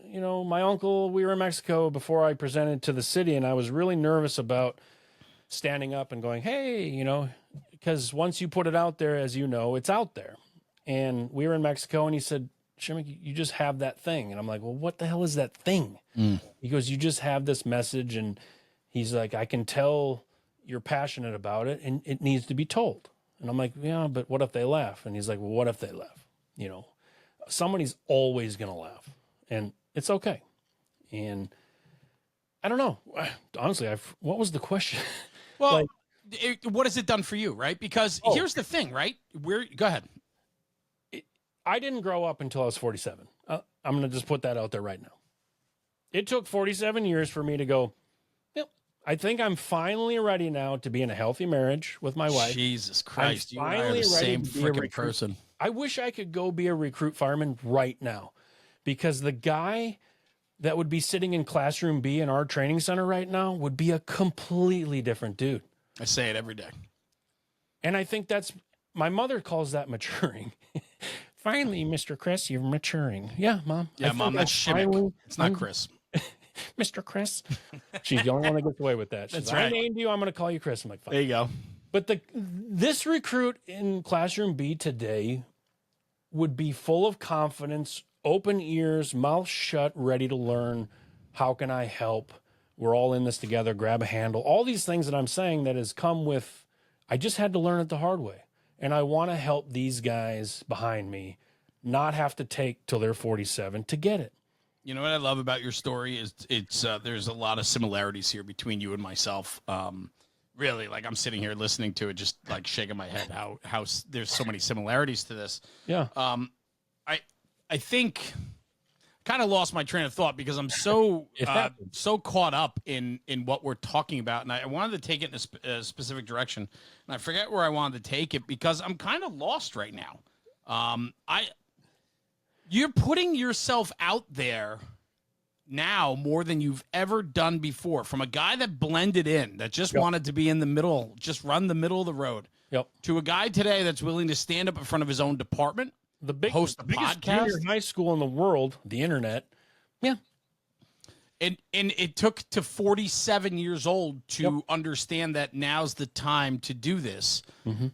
my uncle, we were in Mexico before I presented to the city, and I was really nervous about standing up and going, hey, because once you put it out there, as you know, it's out there. And we were in Mexico, and he said, Shimek, you just have that thing. And I'm like, well, what the hell is that thing? He goes, you just have this message. And he's like, I can tell you're passionate about it, and it needs to be told. And I'm like, yeah, but what if they laugh? And he's like, well, what if they laugh? Somebody's always going to laugh, and it's okay. And I don't know. Honestly, what was the question? Well, what has it done for you, right? Because here's the thing, right? Go ahead. I didn't grow up until I was 47. I'm going to just put that out there right now. It took 47 years for me to go, I think I'm finally ready now to be in a healthy marriage with my wife. Jesus Christ, you are the same freaking person. I wish I could go be a recruit fireman right now, because the guy that would be sitting in classroom B in our training center right now would be a completely different dude. I say it every day. And I think my mother calls that maturing. Finally, Mr. Chris, you're maturing. Yeah, Mom. Yeah, Mom, that's Shimek. It's not Chris. Mr. Chris. She's the only one that gets away with that. That's right. I named you. I'm going to call you Chris. I'm like, fine. There you go. But this recruit in Classroom B today would be full of confidence, open ears, mouth shut, ready to learn. How can I help? We're all in this together. Grab a handle. All these things that I'm saying that has come with, I just had to learn it the hard way. And I want to help these guys behind me not have to take till they're 47 to get it. You know what I love about your story is there's a lot of similarities here between you and myself. Really, like I'm sitting here listening to it, just like shaking my head how there's so many similarities to this. Yeah. I think kind of lost my train of thought because I'm so caught up in what we're talking about, and I wanted to take it in a specific direction, and I forget where I wanted to take it because I'm kind of lost right now. You're putting yourself out there now more than you've ever done before. From a guy that blended in, that just wanted to be in the middle, just run the middle of the road, to a guy today that's willing to stand up in front of his own department, host a biggest podcast. Junior high school in the world, the internet. Yeah. And it took to 47 years old to understand that now's the time to do this. Mm-hmm.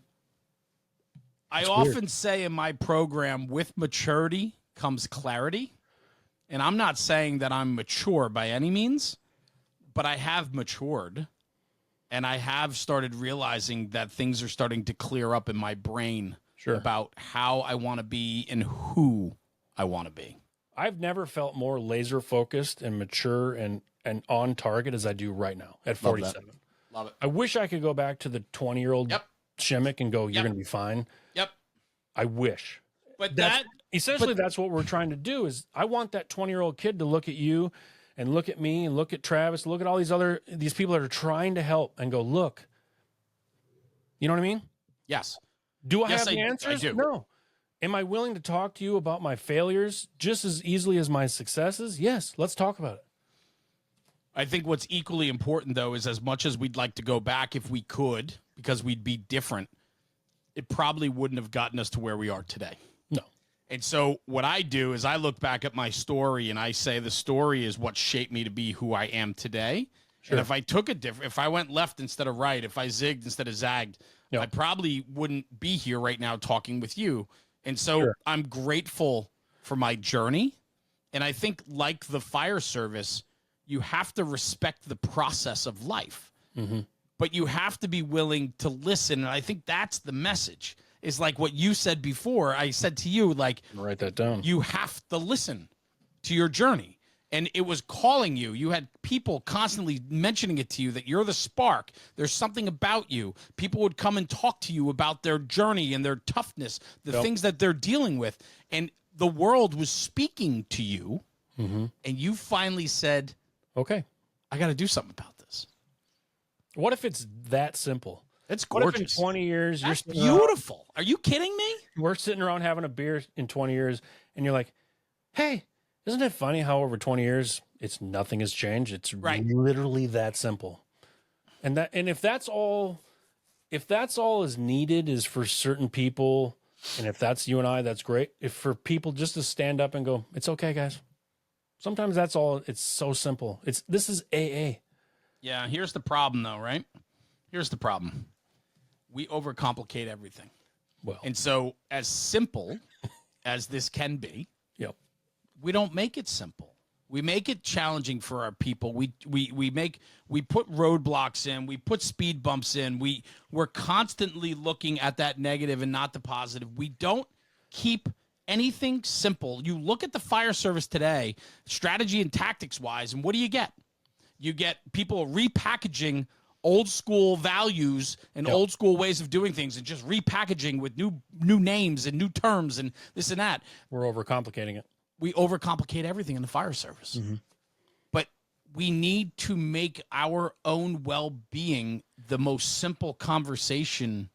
I often say in my program, with maturity comes clarity. And I'm not saying that I'm mature by any means, but I have matured. And I have started realizing that things are starting to clear up in my brain about how I want to be and who I want to be. I've never felt more laser focused and mature and on target as I do right now at 47. Love it. I wish I could go back to the 20-year-old Shimek and go, you're going to be fine. Yep. I wish. But essentially that's what we're trying to do is I want that 20-year-old kid to look at you and look at me and look at Travis, look at all these people that are trying to help and go, look, you know what I mean? Yes. Do I have the answers? I do. No. Am I willing to talk to you about my failures just as easily as my successes? Yes. Let's talk about it. I think what's equally important, though, is as much as we'd like to go back if we could, because we'd be different, it probably wouldn't have gotten us to where we are today. No. And so what I do is I look back at my story and I say the story is what shaped me to be who I am today. Sure. And if I took it different, if I went left instead of right, if I zigged instead of zagged, I probably wouldn't be here right now talking with you. And so I'm grateful for my journey. And I think like the fire service, you have to respect the process of life, but you have to be willing to listen. And I think that's the message is like what you said before. I said to you, like, write that down. You have to listen to your journey. And it was calling you. You had people constantly mentioning it to you that you're the spark. There's something about you. People would come and talk to you about their journey and their toughness, the things that they're dealing with. And the world was speaking to you. And you finally said, okay, I got to do something about this. What if it's that simple? It's gorgeous. What if in 20 years, That's beautiful. Are you kidding me? We're sitting around having a beer in 20 years, and you're like, hey, isn't it funny how over 20 years, nothing has changed? It's literally that simple. And if that's all is needed is for certain people, and if that's you and I, that's great. If for people just to stand up and go, it's okay, guys. Sometimes that's all. It's so simple. This is AA. Yeah. Here's the problem, though, right? Here's the problem. We overcomplicate everything. Well, and so as simple as this can be, we don't make it simple. We make it challenging for our people. We put roadblocks in. We put speed bumps in. We're constantly looking at that negative and not the positive. We don't keep anything simple. You look at the fire service today, strategy and tactics wise, and what do you get? You get people repackaging old school values and old school ways of doing things and just repackaging with new names and new terms and this and that. We're overcomplicating it. We overcomplicate everything in the fire service. But we need to make our own well-being the most simple conversation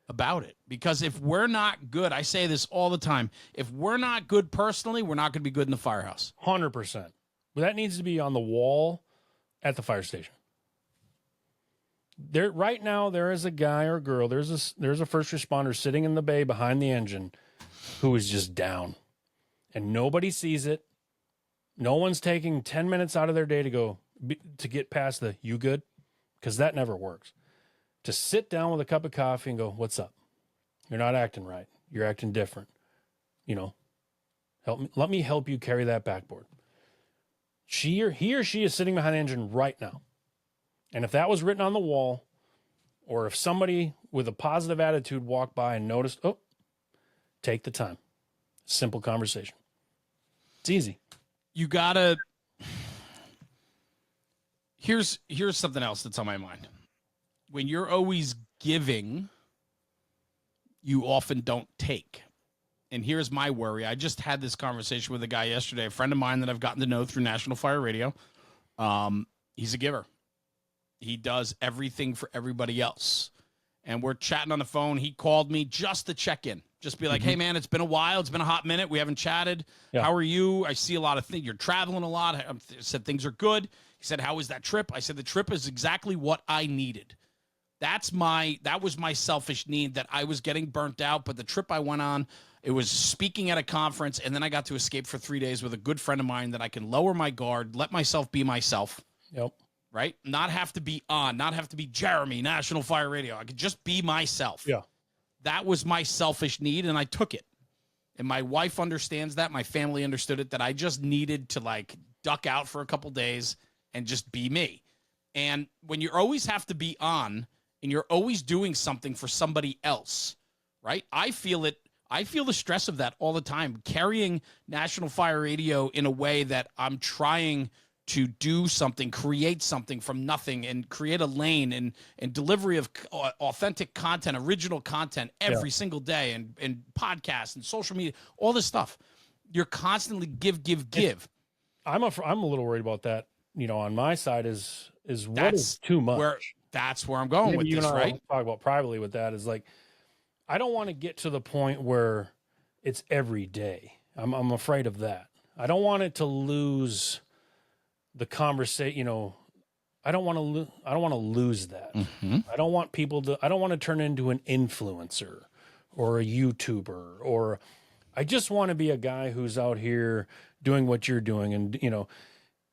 about it. Because if we're not good, I say this all the time, if we're not good personally, we're not going to be good in the firehouse. 100%. But that needs to be on the wall at the fire station. There right now, there is a guy or girl. There's a first responder sitting in the bay behind the engine who is just down, and nobody sees it. No one's taking 10 minutes out of their day to get past the "you good," because that never works. To sit down with a cup of coffee and go, "What's up? You're not acting right. You're acting different. Let me help you carry that backboard." He or she is sitting behind the engine right now. And if that was written on the wall, or if somebody with a positive attitude walked by and noticed, take the time. Simple conversation. It's easy. You gotta. Here's something else that's on my mind. When you're always giving, you often don't take. And here's my worry. I just had this conversation with a guy yesterday, a friend of mine that I've gotten to know through National Fire Radio. He's a giver. He does everything for everybody else. And we're chatting on the phone. He called me just to check in. Just be like, hey, man, it's been a while. It's been a hot minute. We haven't chatted. Yeah. How are you? I see a lot of things. You're traveling a lot. I said things are good. He said, how was that trip? I said, the trip is exactly what I needed. That was my selfish need, that I was getting burnt out. But the trip I went on, it was speaking at a conference, and then I got to escape for 3 days with a good friend of mine that I can lower my guard, let myself be myself. Yep. Right? Not have to be on, not have to be Jeremy, National Fire Radio. I could just be myself. Yeah. That was my selfish need, and I took it. And my wife understands that. My family understood it, that I just needed to duck out for a couple days and just be me. And when you always have to be on and you're always doing something for somebody else, right? I feel the stress of that all the time, carrying National Fire Radio in a way that I'm trying to do something, create something from nothing, and create a lane and delivery of authentic content, original content every single day, and podcasts and social media, all this stuff. You're constantly give. I'm a little worried about that. On my side is what is too much. That's where I'm going with this, right? Talk about privately with that is I don't want to get to the point where it's every day. I'm afraid of that. I don't want it to lose the conversation. I don't want to lose that. Mm-hmm. I don't want to turn into an influencer or a YouTuber, I just want to be a guy who's out here doing what you're doing. And,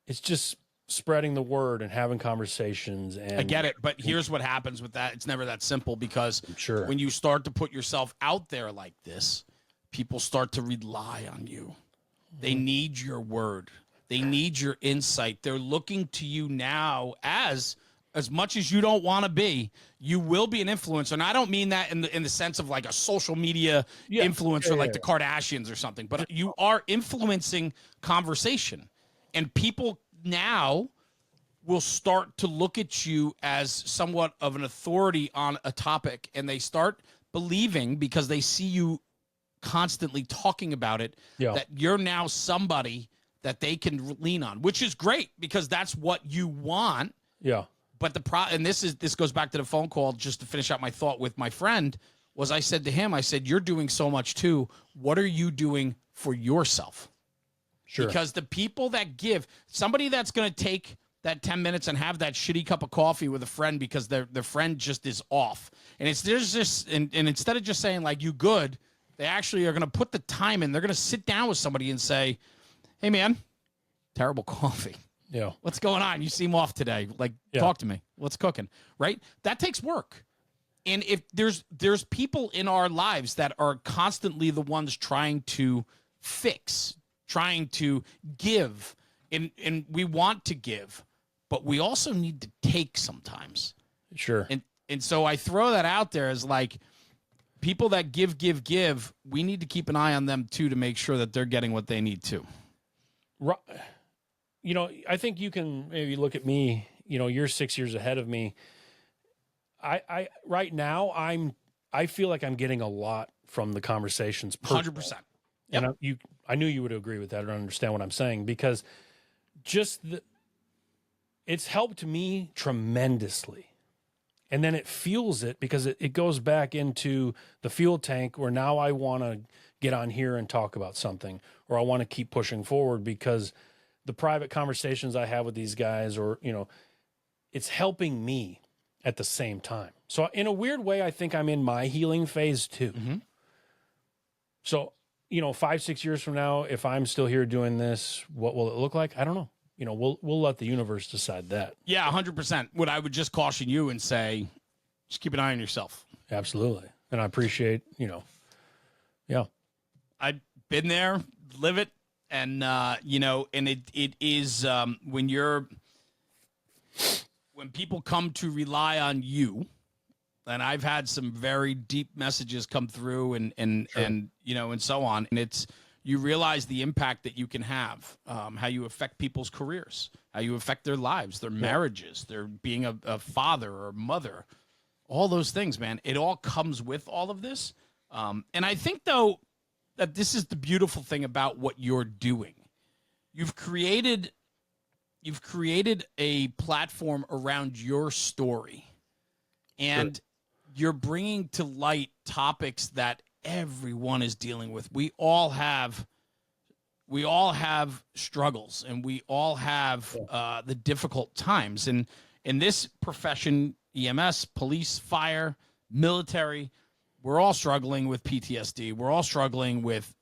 it's just spreading the word and having conversations. And I get it. But here's what happens with that. It's never that simple, because when you start to put yourself out there like this, people start to rely on you. They need your word. They need your insight. They're looking to you now as much as you don't want to be, you will be an influencer. And I don't mean that in the sense of a social media influencer like the Kardashians or something, but you are influencing conversation. And people now will start to look at you as somewhat of an authority on a topic, and they start believing, because they see you constantly talking about it, that you're now somebody that they can lean on, which is great, because that's what you want. Yeah. But and this goes back to the phone call, just to finish out my thought with my friend, was I said to him, you're doing so much too. What are you doing for yourself? Sure. Because the people that give, somebody that's going to take that 10 minutes and have that shitty cup of coffee with a friend because their friend just is off. And and instead of just saying you good, they actually are going to put the time in. They're going to sit down with somebody and say, hey man, terrible coffee. Yeah. What's going on? You seem off today. Talk to me. What's cooking? Right? That takes work. And if there's people in our lives that are constantly the ones trying to fix, trying to give, and we want to give, but we also need to take sometimes. Sure. And so I throw that out there as people that give, we need to keep an eye on them too, to make sure that they're getting what they need to. Right. I think you can maybe look at me, you're 6 years ahead of me. I right now I feel like I'm getting a lot from the conversations. 100%. Yep. And I knew you would agree with that or understand what I'm saying, because it's helped me tremendously. And then it fuels it, because it goes back into the fuel tank where now I want to get on here and talk about something, or I want to keep pushing forward, because the private conversations I have with these guys, or, it's helping me. at the same time. So in a weird way, I think I'm in my healing phase too. Mm-hmm. So, 5-6 years from now, if I'm still here doing this, what will it look like? I don't know. We'll let the universe decide that. Yeah, 100%. What I would just caution you and say, just keep an eye on yourself. Absolutely. And I appreciate, yeah. I've been there, live it. And, and it is when people come to rely on you, and I've had some very deep messages come through and so on. And you realize the impact that you can have, how you affect people's careers, how you affect their lives, their marriages, their being a father or mother, all those things, man. It all comes with all of this. And I think, though, that this is the beautiful thing about what you're doing. You've created a platform around your story, and you're bringing to light topics that everyone is dealing with. We all have struggles, and we all have the difficult times. And in this profession, EMS, police, fire, military, we're all struggling with PTSD. We're all struggling with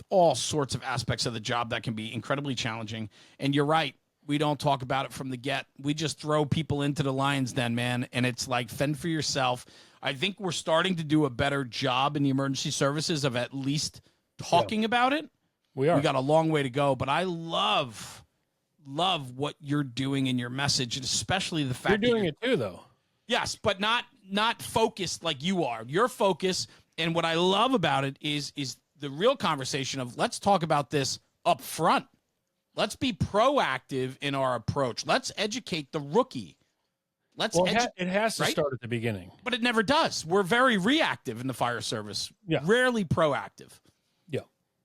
all sorts of aspects of the job that can be incredibly challenging. And you're right. We don't talk about it from the get. We just throw people into the lion's den, man. And it's like, fend for yourself. I think we're starting to do a better job in the emergency services of at least talking about it. We are. We got a long way to go, but I love what you're doing in your message, and especially the fact you're doing it too, though. Yes, but not focused like you are. Your focus, and what I love about it is the real conversation of, let's talk about this up front. Let's be proactive in our approach. Let's educate the rookie. It has to start at the beginning. But it never does. We're very reactive in the fire service. Yeah. Rarely proactive. Yeah.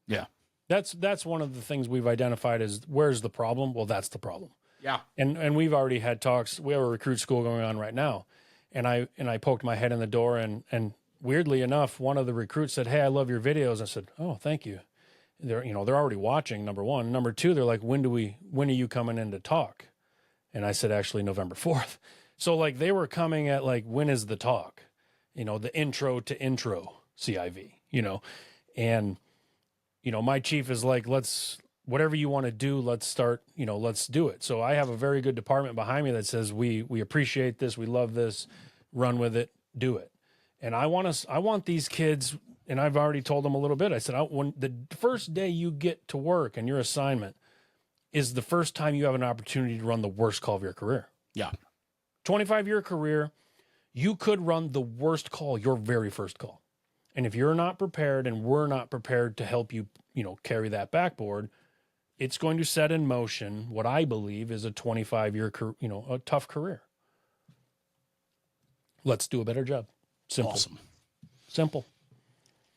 Yeah. That's one of the things we've identified as, where's the problem? Well, that's the problem. Yeah. And we've already had talks. We have a recruit school going on right now. And I poked my head in the door, and weirdly enough, one of the recruits said, "Hey, I love your videos." I said, "Oh, thank you." They're already watching, number one. Number two, they're like, when are you coming in to talk? And I said, actually, November 4th. So like they were coming at like, when is the talk? The intro to intro CIV, and, my chief is like, whatever you want to do, let's start, let's do it. So I have a very good department behind me that says, we appreciate this. We love this, run with it, do it. And I want these kids, and I've already told them a little bit. I said, when the first day you get to work and your assignment is the first time you have an opportunity to run the worst call of your career. Yeah. 25-year career, you could run the worst call, your very first call. And if you're not prepared and we're not prepared to help you, carry that backboard, it's going to set in motion what I believe is a 25-year, a tough career. Let's do a better job. Simple. Awesome. Simple.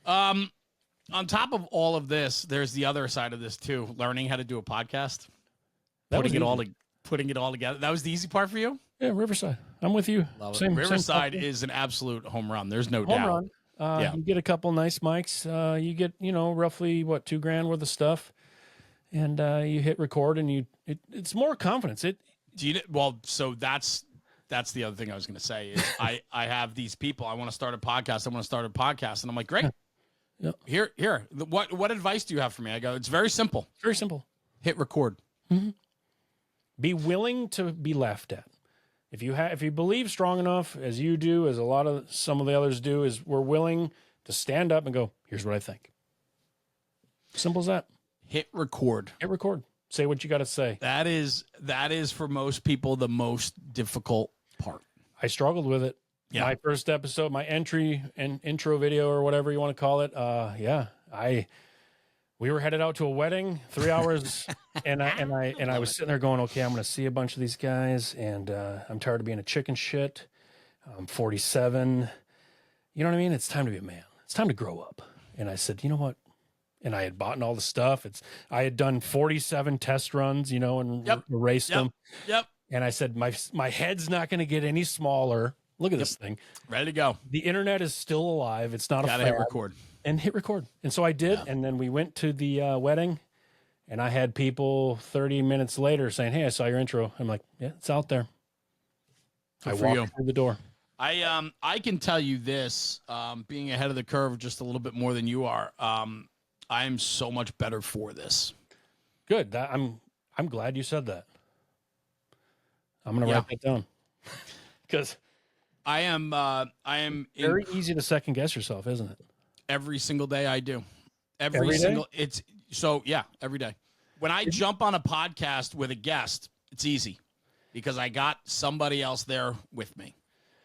On top of all of this, there's the other side of this too, learning how to do a podcast, putting it all together. That was the easy part for you? Yeah, Riverside. I'm with you. Love it. Riverside is an absolute home run. There's no doubt. Home run. You get a couple nice mics. You get, roughly $2,000 worth of stuff, and you hit record, and it's more confidence. So that's the other thing I was going to say is I have these people. I want to start a podcast. And I'm like, great. Yeah. Here. What advice do you have for me? I go, it's very simple. Very simple. Hit record. Mm-hmm. Be willing to be laughed at. If you believe strong enough, as you do, as some of the others do, is we're willing to stand up and go, here's what I think. Simple as that. Hit record. Hit record. Say what you got to say. That is for most people the most difficult part. I struggled with it. Yeah. My first episode, my entry and intro video or whatever you want to call it. We were headed out to a wedding, 3 hours, and I was sitting there going, okay, I'm going to see a bunch of these guys, and I'm tired of being a chicken shit. I'm 47. You know what I mean? It's time to be a man. It's time to grow up. And I said, you know what? And I had bought all the stuff. I had done 47 test runs, and erased them. Yep. And I said, my head's not going to get any smaller. Look at this thing. Ready to go. The internet is still alive. It's not a fad. Gotta hit record. And hit record. And so I did. Yeah. And then we went to the wedding, and I had people 30 minutes later saying, hey, I saw your intro. I'm like, yeah, it's out there. Good I walked through the door. I can tell you this, being ahead of the curve just a little bit more than you are. I'm so much better for this. Good. I'm glad you said that. I'm going to write that down because I am very easy to second guess yourself, isn't it? Every single day I do. Every single day? Every day. When I jump on a podcast with a guest, it's easy because I got somebody else there with me.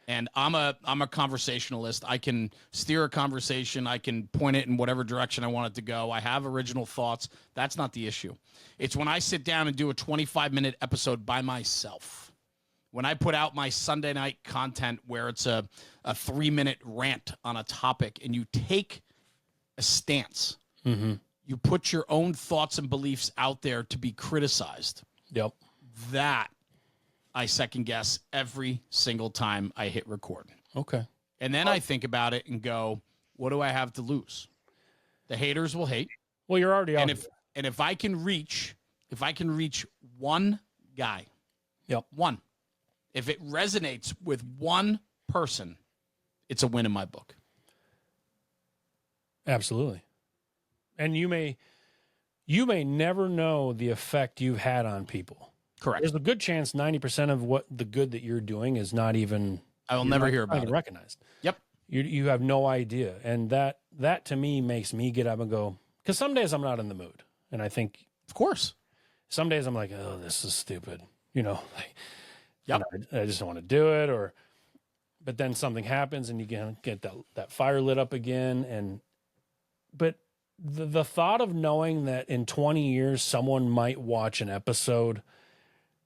And I'm a conversationalist. I can steer a conversation. I can point it in whatever direction I want it to go. I have original thoughts. That's not the issue. It's when I sit down and do a 25-minute episode by myself. When I put out my Sunday night content where it's a 3-minute rant on a topic and you take a stance, you put your own thoughts and beliefs out there to be criticized. Yep. That I second guess every single time I hit record. Okay. And then I think about it and go, what do I have to lose? The haters will hate. Well, you're already out. And if I can reach one guy, one, if it resonates with one person, it's a win in my book. Absolutely. And you may never know the effect you've had on people. Correct. There's a good chance 90% of what the good that you're doing is not even I will never hear about it. Recognized. Yep. You have no idea. And that to me makes me get up and go, because some days I'm not in the mood. And I think, of course, some days I'm like, oh, this is stupid. Like, yep. I just don't want to do it. But then something happens and you get that fire lit up again. But the thought of knowing that in 20 years, someone might watch an episode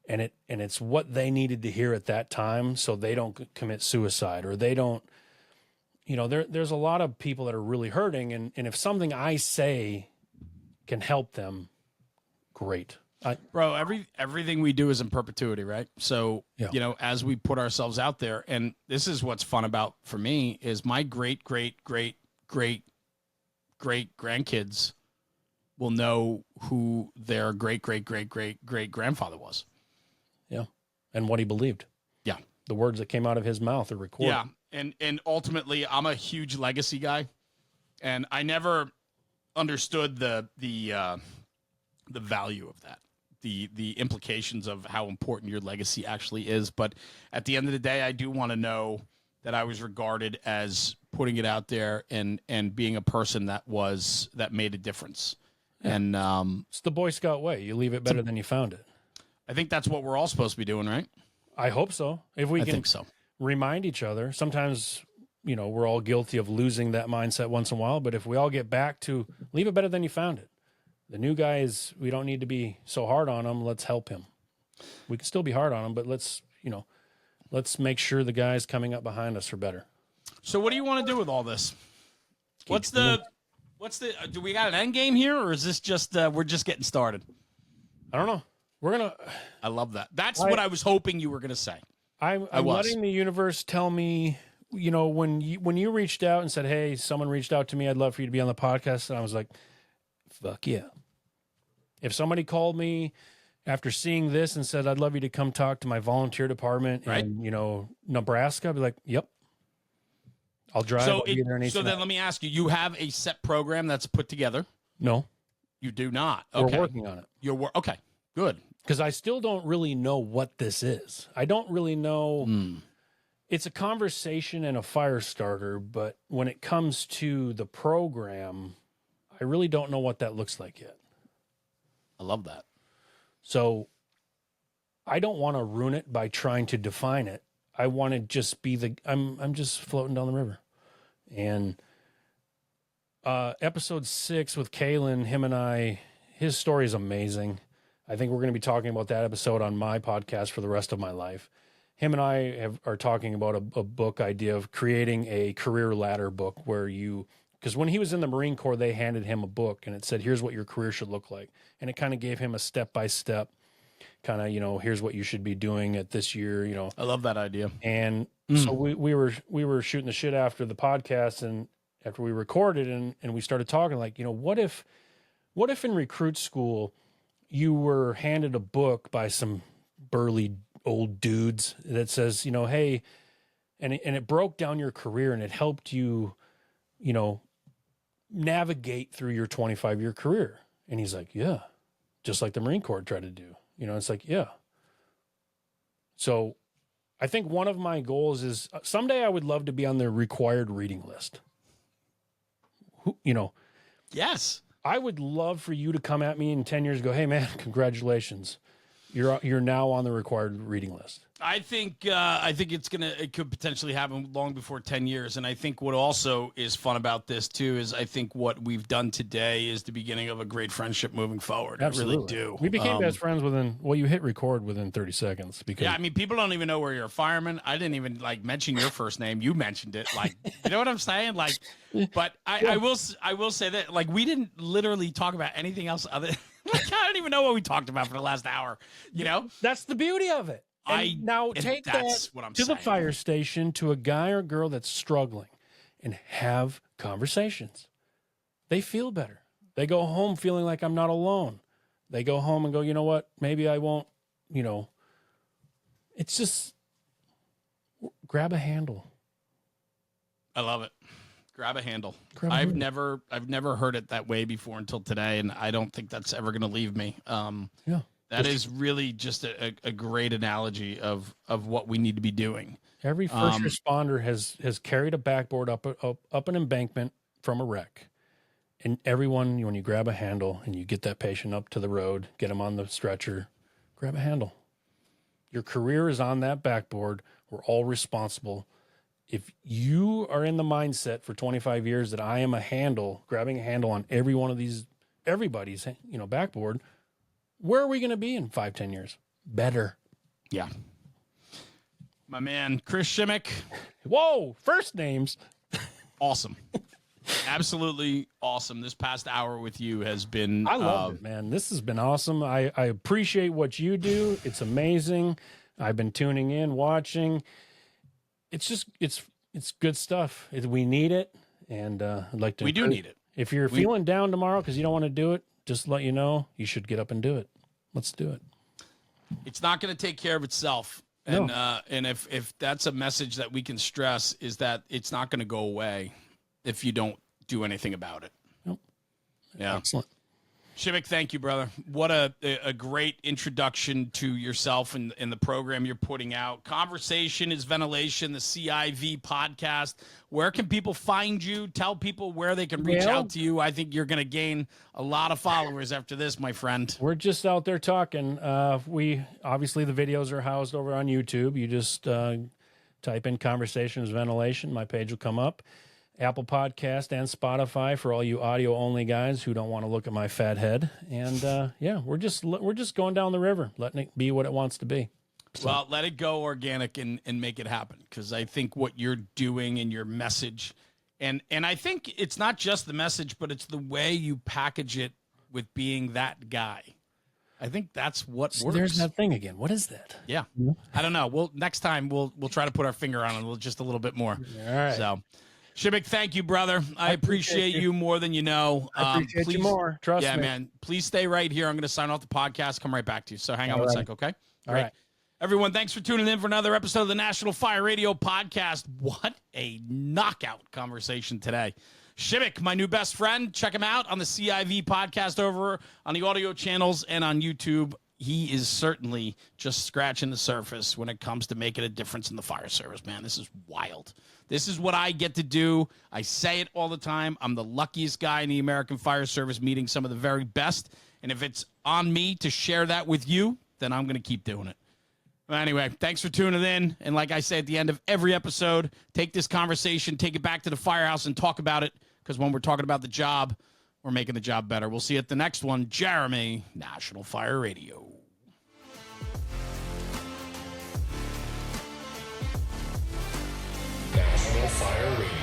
and it's what they needed to hear at that time, so they don't commit suicide or they don't, there's a lot of people that are really hurting. And if something I say can help them, great. Bro, everything we do is in perpetuity, right? So, as we put ourselves out there, and this is what's fun about, for me, is my great, great, great, great, great grandkids will know who their great, great, great, great, great grandfather was. Yeah. And what he believed. Yeah. The words that came out of his mouth are recorded. Yeah. And ultimately, I'm a huge legacy guy, and I never understood the value of that, the implications of how important your legacy actually is. But at the end of the day, I do want to know that I was regarded as putting it out there and being a person that made a difference. Yeah. And it's the Boy Scout way. You leave it better than you found it. I think that's what we're all supposed to be doing, right? I hope so. If we can think so. Remind each other. Sometimes, we're all guilty of losing that mindset once in a while, but if we all get back to leave it better than you found it. The new guys, we don't need to be so hard on him. Let's help him. We can still be hard on him, but let's make sure the guys coming up behind us are better. So what do you want to do with all this? Do we got an end game here, or is this just, we're just getting started? I don't know. I love that. That's what I was hoping you were going to say. I'm letting the universe tell me, when you reached out and said, hey, someone reached out to me, I'd love for you to be on the podcast. And I was like, fuck yeah. If somebody called me after seeing this and said, I'd love you to come talk to my volunteer department in, Nebraska, I'd be like, yep. I'll drive. So then let me ask you, you have a set program that's put together? No. You do not? Okay. We're working on it. Okay, good. Because I still don't really know what this is. I don't really know. It's a conversation and a fire starter, but when it comes to the program, I really don't know what that looks like yet. I love that. So I don't want to ruin it by trying to define it. I want to just be I'm just floating down the river. And episode 6 with Kalen, him and I, his story is amazing. I think we're going to be talking about that episode on my podcast for the rest of my life. Him and I are talking about a book idea of creating a career ladder book because when he was in the Marine Corps, they handed him a book and it said, here's what your career should look like. And it kind of gave him a step-by-step kind of, here's what you should be doing at this year, I love that idea. And so we were shooting the shit after the podcast and after we recorded and we started talking like, what if in recruit school you were handed a book by some burly old dudes that says, hey, and it broke down your career, and it helped you, you know, navigate through your 25-year career. And he's like, yeah, just like the Marine Corps tried to do. You know, it's like, yeah. So I think one of my goals is someday I would love to be on the required reading list. You know, yes, I would love for you to come at me in 10 years and go, hey man, congratulations. You're now on the required reading list. I think it could potentially happen long before 10 years. And I think what also is fun about this too is I think what we've done today is the beginning of a great friendship moving forward. Absolutely. I really do. We became best friends you hit record within 30 seconds because I mean, people don't even know where you're a fireman. I didn't even like mention your first name. You mentioned it. Like, you know what I'm saying? Like, but I will say that like, we didn't literally talk about anything else other like, I don't even know what we talked about for the last hour, you know? That's the beauty of it. Now take that to the fire station to a guy or girl that's struggling and have conversations. They feel better. They go home feeling like I'm not alone. They go home and go, you know what? Maybe I won't, you know, it's just grab a handle. I love it. Grab a handle. I've never heard it that way before until today. And I don't think that's ever going to leave me. Yeah. That is really just a great analogy of what we need to be doing. Every first responder has carried a backboard up an embankment from a wreck. And everyone, when you grab a handle and you get that patient up to the road, get them on the stretcher, grab a handle. Your career is on that backboard. We're all responsible. If you are in the mindset for 25 years that I am grabbing a handle on every one of these, everybody's, you know, backboard, where are we going to be in 5-10 years? Better. Yeah. My man, Chris Shimek. Whoa, first names. Awesome. Absolutely awesome. This past hour with you has been... I love it, man. This has been awesome. I appreciate what you do. It's amazing. I've been tuning in, watching. It's just, it's good stuff. We need it. And I'd like to... We do need it. If you're feeling down tomorrow because you don't want to do it, just let you know, you should get up and do it. Let's do it. It's not going to take care of itself. And and if that's a message that we can stress is that it's not going to go away if you don't do anything about it. Nope. Yeah. Excellent. Shimek, thank you, brother. What a great introduction to yourself and the program you're putting out. Conversation is Ventilation, the CIV podcast. Where can people find you? Tell people where they can reach out to you. I think you're going to gain a lot of followers after this, my friend. We're just out there talking. Obviously the videos are housed over on YouTube. You just type in Conversations Ventilation. My page will come up. Apple Podcast and Spotify for all you audio only guys who don't want to look at my fat head. And we're just going down the river, letting it be what it wants to be. So. Well, let it go organic and make it happen. Because I think what you're doing and your message, and I think it's not just the message, but it's the way you package it with being that guy. I think that's what works. There's that thing again. What is that? Yeah. I don't know. Next time we'll try to put our finger on it just a little bit more. All right. So. Shimek, thank you, brother. I appreciate you more than you know. I appreciate you more. Trust me. Yeah, man. Please stay right here. I'm going to sign off the podcast. Come right back to you. So hang on one sec, okay? All right. Everyone, thanks for tuning in for another episode of the National Fire Radio Podcast. What a knockout conversation today. Shimek, my new best friend. Check him out on the CIV Podcast over on the audio channels and on YouTube. He is certainly just scratching the surface when it comes to making a difference in the fire service, man. This is wild. This is what I get to do. I say it all the time. I'm the luckiest guy in the American Fire Service, meeting some of the very best. And if it's on me to share that with you, then I'm going to keep doing it. Well, anyway, thanks for tuning in. And like I say at the end of every episode, take this conversation, take it back to the firehouse and talk about it. Because when we're talking about the job, we're making the job better. We'll see you at the next one. Jeremy, National Fire Radio. National Fire Radio.